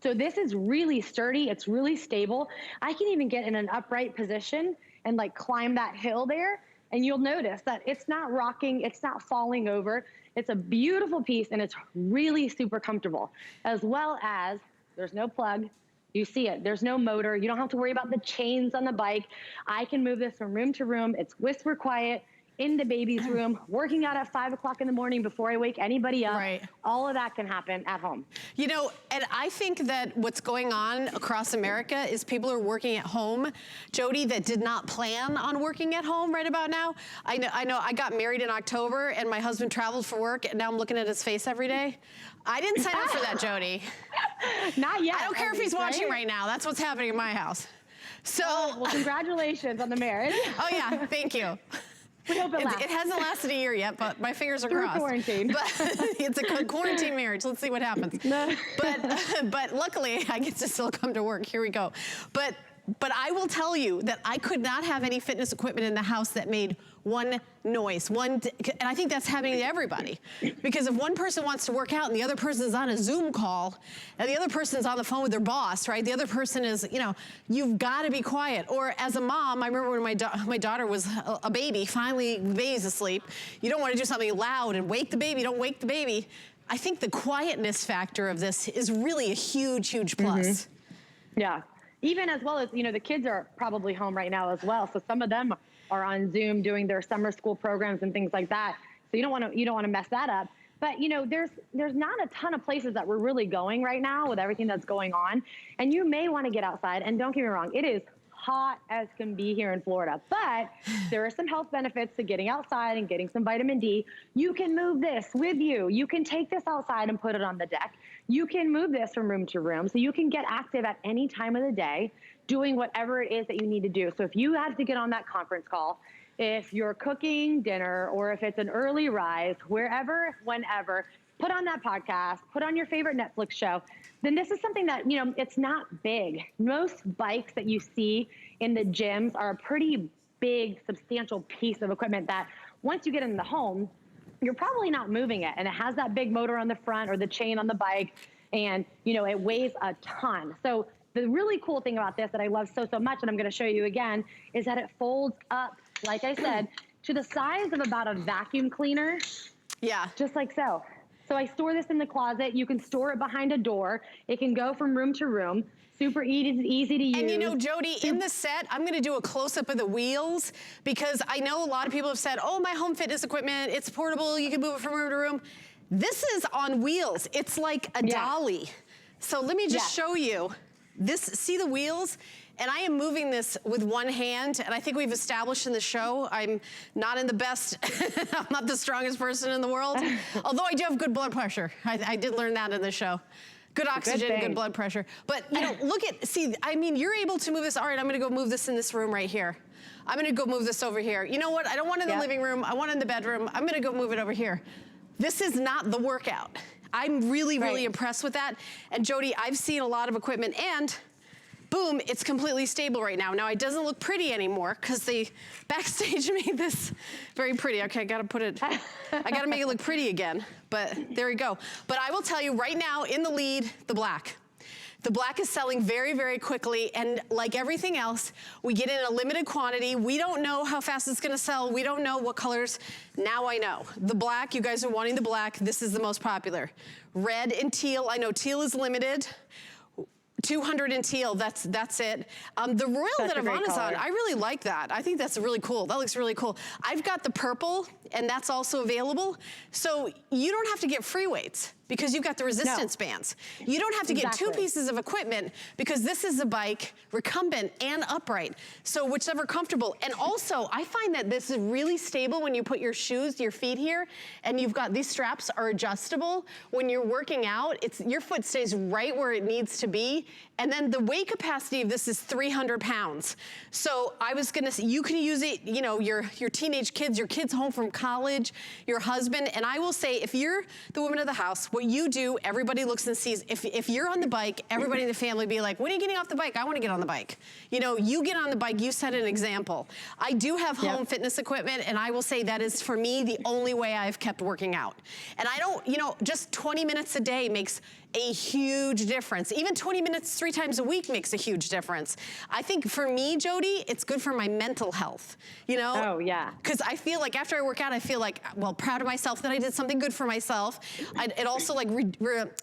So this is really sturdy, it's really stable. I can even get in an upright position and like climb that hill there. And you'll notice that it's not rocking, it's not falling over. It's a beautiful piece and it's really super comfortable, as well as there's no plug. You see it, there's no motor. You don't have to worry about the chains on the bike. I can move this from room to room. It's whisper quiet in the baby's room, working out at 5 o'clock in the morning before I wake anybody up. Right. All of that can happen at home. You know, and I think that what's going on across America is people are working at home, Jody, that did not plan on working at home right about now. I know I got married in October and my husband traveled for work and now I'm looking at his face every day. I didn't sign up for that, Jody. Not yet. I don't care if he's watching right now. That's what's happening in my house. So. Well, congratulations on the marriage. Oh yeah, thank you. We hope it lasts. It hasn't lasted a year yet, but my fingers are Through crossed. quarantine. But it's a quarantine marriage. Let's see what happens. No. But luckily, I get to still come to work. Here we go. But I will tell you that I could not have any fitness equipment in the house that made one noise, and I think that's happening to everybody. Because if one person wants to work out and the other person is on a Zoom call, and the other person is on the phone with their boss, right? The other person is, you know, you've got to be quiet. Or as a mom, I remember when my daughter was a baby, finally the baby's asleep. You don't want to do something loud and wake the baby, don't wake the baby. I think the quietness factor of this is really a huge, huge plus. Mm-hmm. Yeah. Even as well as, you know, the kids are probably home right now as well. So some of them are on Zoom doing their summer school programs and things like that. So you don't want to mess that up. But, you know, there's not a ton of places that we're really going right now with everything that's going on. And you may want to get outside. And don't get me wrong, it is hot as can be here in Florida, but there are some health benefits to getting outside and getting some vitamin D. You can move this with you. You can take this outside and put it on the deck. You can move this from room to room, so you can get active at any time of the day doing whatever it is that you need to do. So if you have to get on that conference call, if you're cooking dinner, or if it's an early rise, wherever, whenever, put on that podcast, put on your favorite Netflix show, then this is something that, you know, it's not big. Most bikes that you see in the gyms are a pretty big, substantial piece of equipment that once you get in the home, you're probably not moving it. And it has that big motor on the front or the chain on the bike. And, you know, it weighs a ton. So the really cool thing about this that I love so much, and I'm going to show you again, is that it folds up, like I said, to the size of about a vacuum cleaner. Yeah. Just like so. So I store this in the closet. You can store it behind a door. It can go from room to room. Super easy to use. And you know, Jody, in the set, I'm gonna do a close-up of the wheels because I know a lot of people have said, oh, my home fitness equipment, it's portable, you can move it from room to room. This is on wheels. It's like a dolly. So let me just show you. This, see the wheels? And I am moving this with one hand, and I think we've established in the show, I'm not in the best, I'm not the strongest person in the world, although I do have good blood pressure. I did learn that in the show. Good oxygen, good blood pressure. But you know, look at, see, I mean, you're able to move this. All right, I'm gonna go move this in this room right here. I'm gonna go move this over here. You know what, I don't want it in the living room, I want it in the bedroom. I'm gonna go move it over here. This is not the workout. I'm really, really impressed with that. And Jody, I've seen a lot of equipment and boom, it's completely stable right now. Now it doesn't look pretty anymore because they backstage made this very pretty. Okay, I gotta put it, I gotta make it look pretty again, but there we go. But I will tell you right now, in the lead, the black. The black is selling very, very quickly, and like everything else, we get in a limited quantity. We don't know how fast it's gonna sell. We don't know what colors. Now I know. The black, you guys are wanting the black. This is the most popular. Red and teal, I know teal is limited. 200 in teal, that's it. The royal that Ivana's on, I really like that. I think that's really cool. That looks really cool. I've got the purple, and that's also available. So you don't have to get free weights because you've got the resistance bands. You don't have to get two pieces of equipment because this is a bike, recumbent and upright. So whichever comfortable. And also, I find that this is really stable when you put your shoes, your feet here, and you've got, these straps are adjustable. When you're working out, your foot stays right where it needs to be. And then the weight capacity of this is 300 pounds. So I was gonna say, you can use it, you know, your teenage kids, your kids home from college, your husband. And I will say, if you're the woman of the house, what you do, everybody looks and sees. If you're on the bike, everybody in the family be like, when are you getting off the bike? I wanna get on the bike. You know, you get on the bike, you set an example. I do have home fitness equipment, and I will say that is, for me, the only way I've kept working out. And I don't, you know, just 20 minutes a day makes a huge difference. Even 20 minutes 3 times a week makes a huge difference. I think for me, Jody, it's good for my mental health, you know? Oh, yeah. Because I feel like after I work out, I feel like, well, proud of myself that I did something good for myself. It also like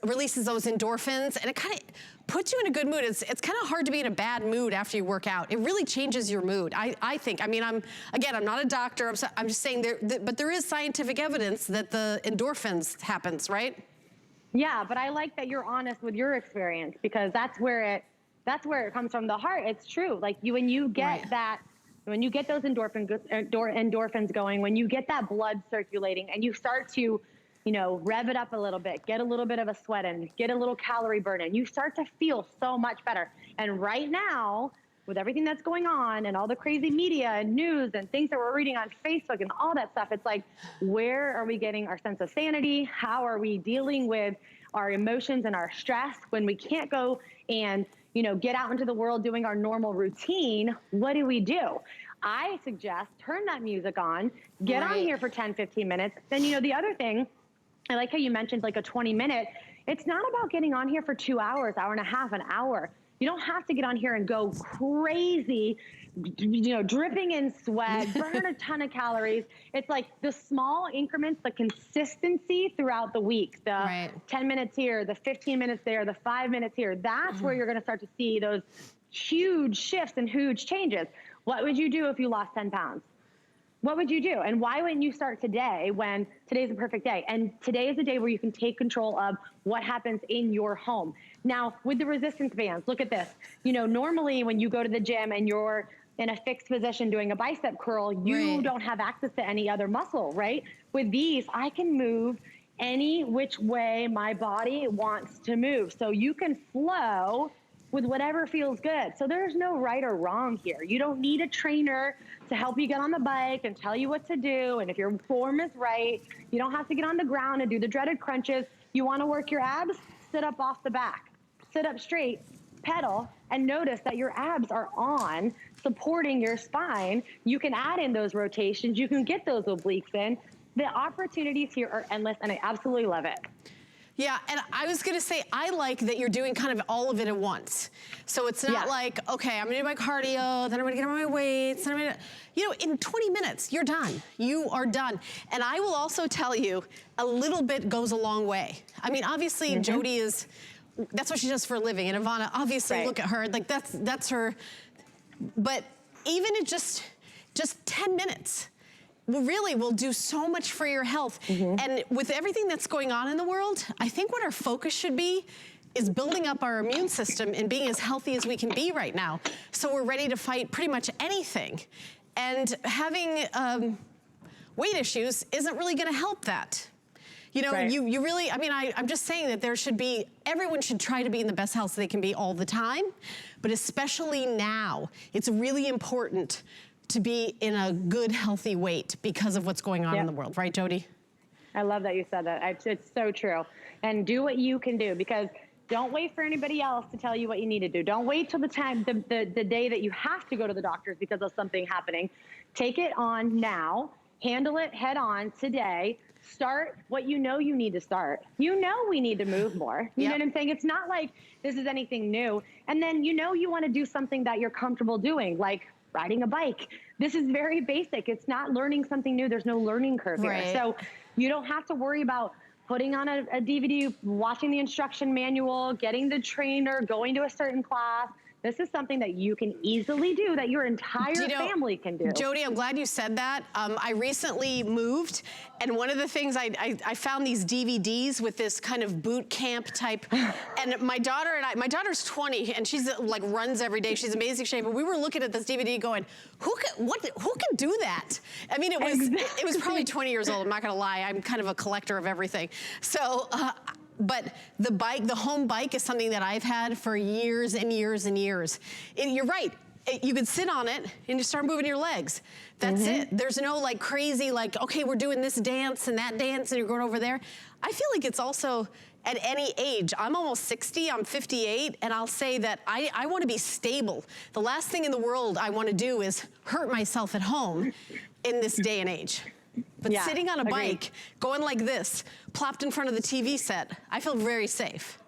releases those endorphins, and it kind of puts you in a good mood. It's kind of hard to be in a bad mood after you work out. It really changes your mood, I think. I mean, I'm not a doctor, I'm just saying, but there is scientific evidence that the endorphins happens, right? Yeah, but I like that you're honest with your experience, because that's where it comes from the heart. It's true. Like when you get that, when you get those endorphins going, when you get that blood circulating and you start to, you know, rev it up a little bit, get a little bit of a sweat in, get a little calorie burn in, you start to feel so much better. And right now, with everything that's going on and all the crazy media and news and things that we're reading on Facebook and all that stuff, it's like, where are we getting our sense of sanity? How are we dealing with our emotions and our stress when we can't go and, you know, get out into the world doing our normal routine? What do? I suggest turn that music on, get on here for 10, 15 minutes. Then, you know, the other thing, I like how you mentioned like a 20-minute, it's not about getting on here for 2 hours, hour and a half, an hour. You don't have to get on here and go crazy, you know, dripping in sweat, burn a ton of calories. It's like the small increments, the consistency throughout the week, the 10 minutes here, the 15 minutes there, the 5 minutes here. That's where you're going to start to see those huge shifts and huge changes. What would you do if you lost 10 pounds? What would you do? And why wouldn't you start today when today's a perfect day? And today is a day where you can take control of what happens in your home. Now, with the resistance bands, look at this. You know, normally when you go to the gym and you're in a fixed position doing a bicep curl, you don't have access to any other muscle, right? With these, I can move any which way my body wants to move. So you can flow with whatever feels good. So there's no right or wrong here. You don't need a trainer to help you get on the bike and tell you what to do. And if your form is right, you don't have to get on the ground and do the dreaded crunches. You want to work your abs? Sit up off the back. Sit up straight, pedal, and notice that your abs are on, supporting your spine. You can add in those rotations. You can get those obliques in. The opportunities here are endless, and I absolutely love it. Yeah, and I was gonna say, I like that you're doing kind of all of it at once. So it's not like, okay, I'm gonna do my cardio, then I'm gonna get on my weights, then I'm gonna, you know, in 20 minutes, you're done. You are done. And I will also tell you, a little bit goes a long way. I mean, obviously, Jody is that's what she does for a living. And Ivana, obviously, look at her, like that's her. But even in just 10 minutes, really will do so much for your health. And with everything that's going on in the world, I think what our focus should be is building up our immune system and being as healthy as we can be right now. So we're ready to fight pretty much anything. And having weight issues isn't really gonna help that. You know, you really, I mean, I'm just saying that there should be, everyone should try to be in the best health they can be all the time, but especially now, it's really important to be in a good, healthy weight because of what's going on in the world. Right, Jody? I love that you said that. It's so true. And do what you can do, because don't wait for anybody else to tell you what you need to do. Don't wait till the time, the day that you have to go to the doctors because of something happening. Take it on now, handle it head on today. Start what you know you need to start. You know we need to move more. You know what I'm saying? It's not like this is anything new. And then you know you want to do something that you're comfortable doing, like riding a bike. This is very basic. It's not learning something new. There's no learning curve here. So you don't have to worry about putting on a DVD, watching the instruction manual, getting the trainer, going to a certain class. This is something that you can easily do, that your entire family can do. Jody, I'm glad you said that. I recently moved, and one of the things I found these DVDs with this kind of boot camp type, and my daughter and I, my daughter's 20, and she's like runs every day. She's in amazing shape, and we were looking at this DVD going, who can do that? I mean, it was probably 20 years old, I'm not gonna lie. I'm kind of a collector of everything. So, but the home bike is something that I've had for years and years and years. You're right. You can sit on it and you start moving your legs. That's it. There's no like crazy, like, okay, we're doing this dance and that dance and you're going over there. I feel like it's also at any age. I'm almost 60, I'm 58, and I'll say that I want to be stable. The last thing in the world I want to do is hurt myself at home in this day and age. But sitting on a bike, going like this, plopped in front of the TV set, I feel very safe.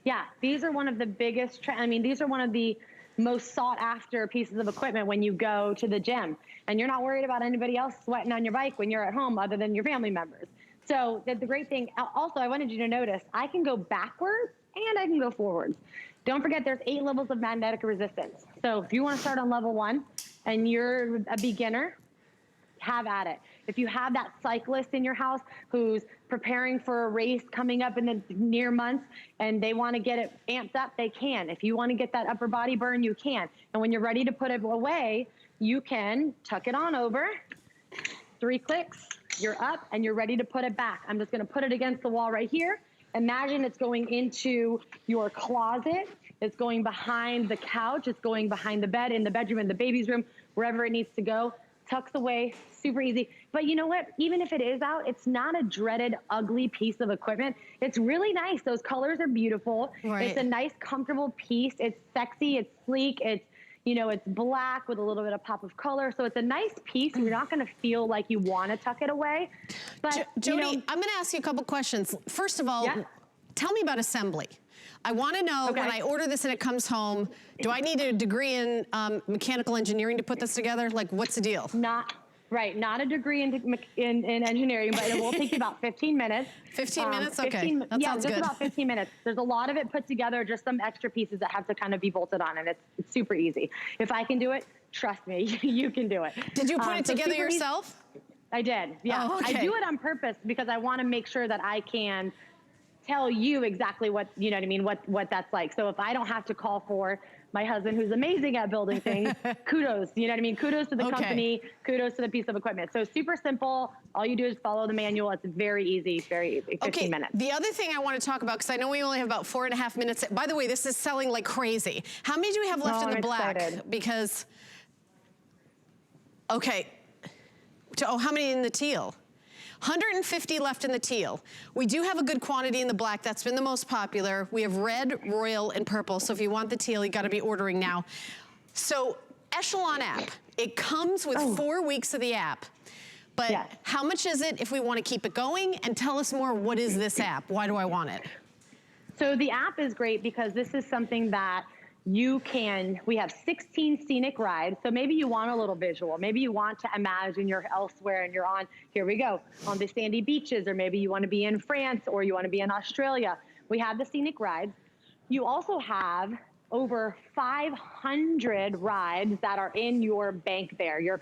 Yeah, these are one of the biggest, these are one of the most sought after pieces of equipment when you go to the gym. And you're not worried about anybody else sweating on your bike when you're at home other than your family members. So the great thing, also I wanted you to notice, I can go backwards and I can go forwards. Don't forget there's 8 levels of magnetic resistance. So if you want to start on level 1 and you're a beginner, have at it. If you have that cyclist in your house who's preparing for a race coming up in the near months and they want to get it amped up, they can. If you want to get that upper body burn, you can. And when you're ready to put it away, you can tuck it on over, 3 clicks, you're up and you're ready to put it back. I'm just going to put it against the wall right here. Imagine it's going into your closet. It's going behind the couch. It's going behind the bed, in the bedroom, in the baby's room, wherever it needs to go. Tucks away, super easy. But you know what? Even if it is out, it's not a dreaded, ugly piece of equipment. It's really nice. Those colors are beautiful. It's a nice, comfortable piece. It's sexy. It's sleek. It's, you know, it's black with a little bit of pop of color. So it's a nice piece. You're not going to feel like you want to tuck it away. But Jody, I'm going to ask you a couple questions. First of all, tell me about assembly. I want to know when I order this and it comes home, do I need a degree in mechanical engineering to put this together? Like, what's the deal? Not a degree in engineering, but it will take you about 15 minutes. 15 minutes? Okay, that sounds good. About 15 minutes. There's a lot of it put together, just some extra pieces that have to kind of be bolted on, and it's super easy. If I can do it, trust me, you can do it. Did you put it together yourself? I did, yeah. Oh, okay. I do it on purpose because I want to make sure that I can tell you exactly what, you know what I mean, what that's like. So if I don't have to call for my husband, who's amazing at building things, kudos, you know what I mean? Kudos to the company, kudos to the piece of equipment. So super simple. All you do is follow the manual. It's very easy, 15 minutes. The other thing I want to talk about, because I know we only have about 4.5 minutes. By the way, this is selling like crazy. How many do we have left in the black? Excited. Because, how many in the teal? 150 left in the teal. We do have a good quantity in the black. That's been the most popular. We have red, royal, and purple. So if you want the teal, you got to be ordering now. So Echelon app, it comes with 4 weeks of the app. But how much is it if we want to keep it going? And tell us more, what is this app? Why do I want it? So the app is great because this is something that we have 16 scenic rides. So maybe you want a little visual. Maybe you want to imagine you're elsewhere and you're on the sandy beaches, or maybe you want to be in France or you want to be in Australia. We have the scenic rides. You also have over 500 rides that are in your bank there, your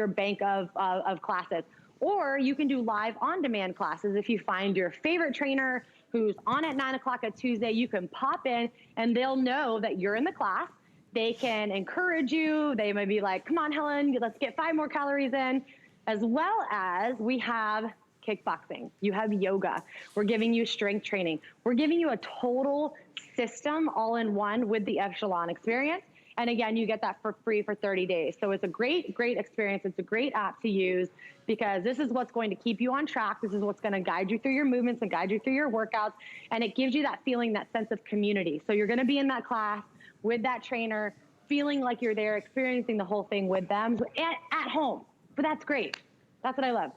bank of classes. Or you can do live on-demand classes. If you find your favorite trainer who's on at 9 o'clock at Tuesday, you can pop in and they'll know that you're in the class. They can encourage you. They might be like, come on, Helen, let's get 5 more calories in. As well as we have kickboxing. You have yoga. We're giving you strength training. We're giving you a total system all in one with the Echelon experience. And again, you get that for free for 30 days. So it's a great, great experience. It's a great app to use because this is what's going to keep you on track. This is what's going to guide you through your movements and guide you through your workouts. And it gives you that feeling, that sense of community. So you're going to be in that class with that trainer, feeling like you're there, experiencing the whole thing with them at home. But that's great. That's what I love.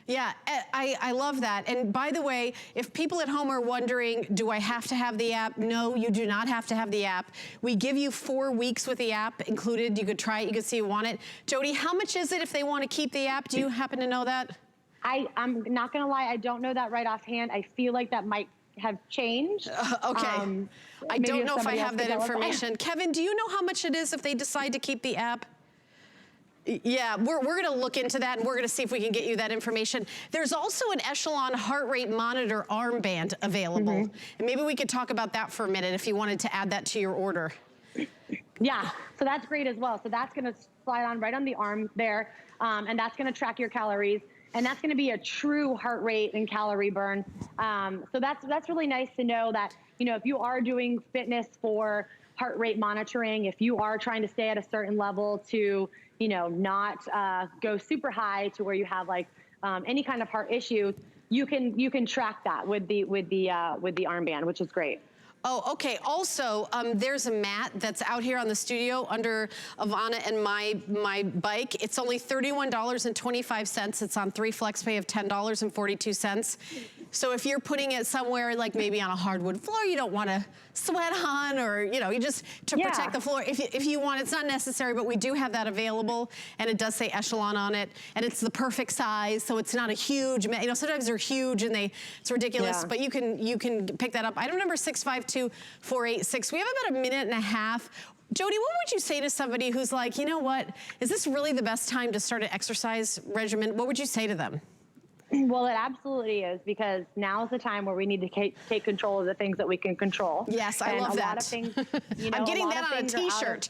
Yeah, I love that. And by the way, if people at home are wondering, do I have to have the app? No, you do not have to have the app. We give you 4 weeks with the app included. You could try it. You could see you want it. Jody, how much is it if they want to keep the app? Do you happen to know that? I'm not going to lie. I don't know that right offhand. I feel like that might have changed. Okay. I don't know if I have that information. Kevin, do you know how much it is if they decide to keep the app? Yeah, we're going to look into that, and we're going to see if we can get you that information. There's also an Echelon heart rate monitor armband available. And maybe we could talk about that for a minute if you wanted to add that to your order. Yeah, so that's great as well. So that's going to slide on right on the arm there, and that's going to track your calories. And that's going to be a true heart rate and calorie burn. So that's really nice to know that, you know, if you are doing fitness for heart rate monitoring, if you are trying to stay at a certain level to, you know, not go super high to where you have like any kind of heart issue, you can track that with the armband, which is great. Oh, okay. Also, there's a mat that's out here on the studio under Ivana and my bike. It's only $31.25. It's on 3 FlexPay of $10.42. So if you're putting it somewhere like maybe on a hardwood floor you don't want to sweat on, or, you know, you just to protect the floor. If you want, it's not necessary, but we do have that available, and it does say Echelon on it, and it's the perfect size, so it's not a huge, you know, sometimes they're huge and it's ridiculous, but you can pick that up. Item number 652486. We have about a minute and a half. Jody, what would you say to somebody who's like, you know what, is this really the best time to start an exercise regimen? What would you say to them? Well, it absolutely is, because now is the time where we need to take control of the things that we can control. Yes, I love that. A lot of things, you know, I'm getting that on a t-shirt.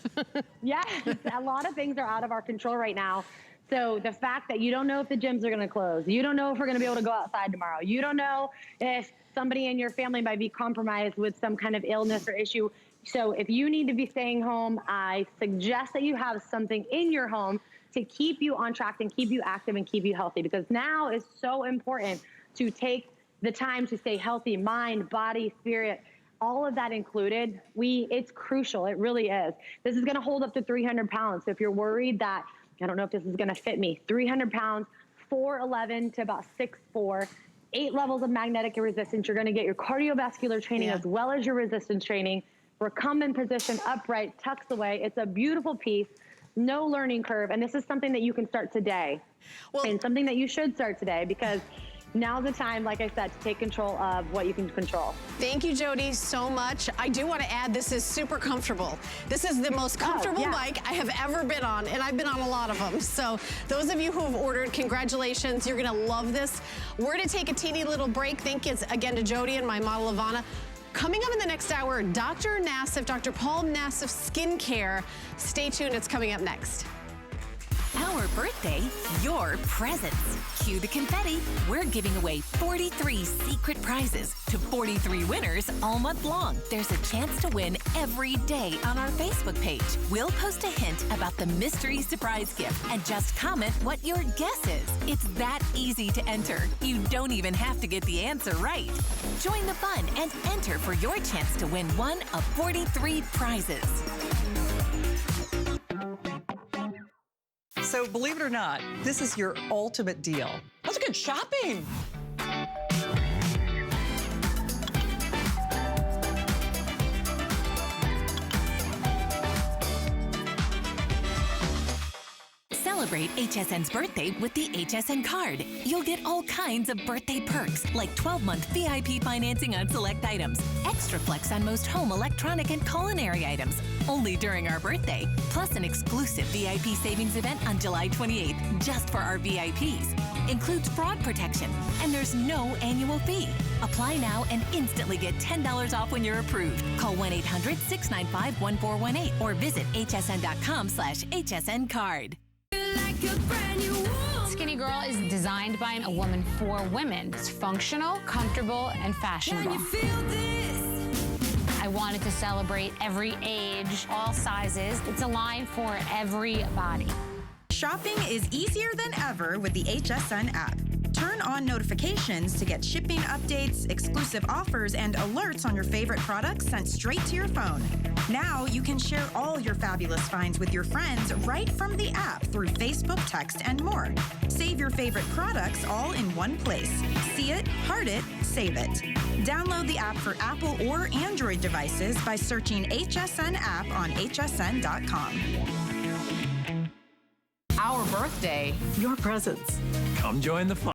Yes, a lot of things are out of our control right now. So the fact that you don't know if the gyms are going to close, you don't know if we're going to be able to go outside tomorrow, you don't know if somebody in your family might be compromised with some kind of illness or issue. So if you need to be staying home, I suggest that you have something in your home to keep you on track and keep you active and keep you healthy, because now is so important to take the time to stay healthy, mind, body, spirit, all of that included. It's crucial. It really is. This is going to hold up to 300 pounds. So if you're worried that, I don't know if this is going to fit me, 300 pounds, 4'11" to about 6'4", 8 levels of magnetic resistance. You're going to get your cardiovascular training as well as your resistance training. Recumbent position, upright, tucks away. It's a beautiful piece. No learning curve, and this is something that you can start today, and something that you should start today, because now's the time, like I said, to take control of what you can control. Thank you, Jody, so much. I do want to add, this is super comfortable. This is the most comfortable bike I have ever been on, and I've been on a lot of them. So those of you who have ordered, congratulations. You're going to love this. We're going to take a teeny little break. Thank you again to Jody and my model, Ivana. Coming up in the next hour, Dr. Nassif, Dr. Paul Nassif Skincare. Stay tuned, it's coming up next. Our birthday, your presents. Cue the confetti. We're giving away 43 secret prizes to 43 winners all month long. There's a chance to win every day on our Facebook page. We'll post a hint about the mystery surprise gift and just comment what your guess is. It's that easy to enter. You don't even have to get the answer right. Join the fun and enter for your chance to win one of 43 prizes. So believe it or not, this is your ultimate deal. That's good shopping. Celebrate HSN's birthday with the HSN card. You'll get all kinds of birthday perks, like 12-month VIP financing on select items, extra flex on most home electronic and culinary items, only during our birthday, plus an exclusive VIP savings event on July 28th, just for our VIPs. Includes fraud protection, and there's no annual fee. Apply now and instantly get $10 off when you're approved. Call 1-800-695-1418 or visit hsn.com/HSN card. Skinny Girl is designed by a woman for women. It's functional, comfortable, and fashionable. I wanted to celebrate every age, all sizes. It's a line for every body. Shopping is easier than ever with the HSN app. Turn on notifications to get shipping updates, exclusive offers, and alerts on your favorite products sent straight to your phone. Now you can share all your fabulous finds with your friends right from the app through Facebook, text, and more. Save your favorite products all in one place. See it, heart it, save it. Download the app for Apple or Android devices by searching HSN app on hsn.com. Our birthday, your presents. Come join the fun.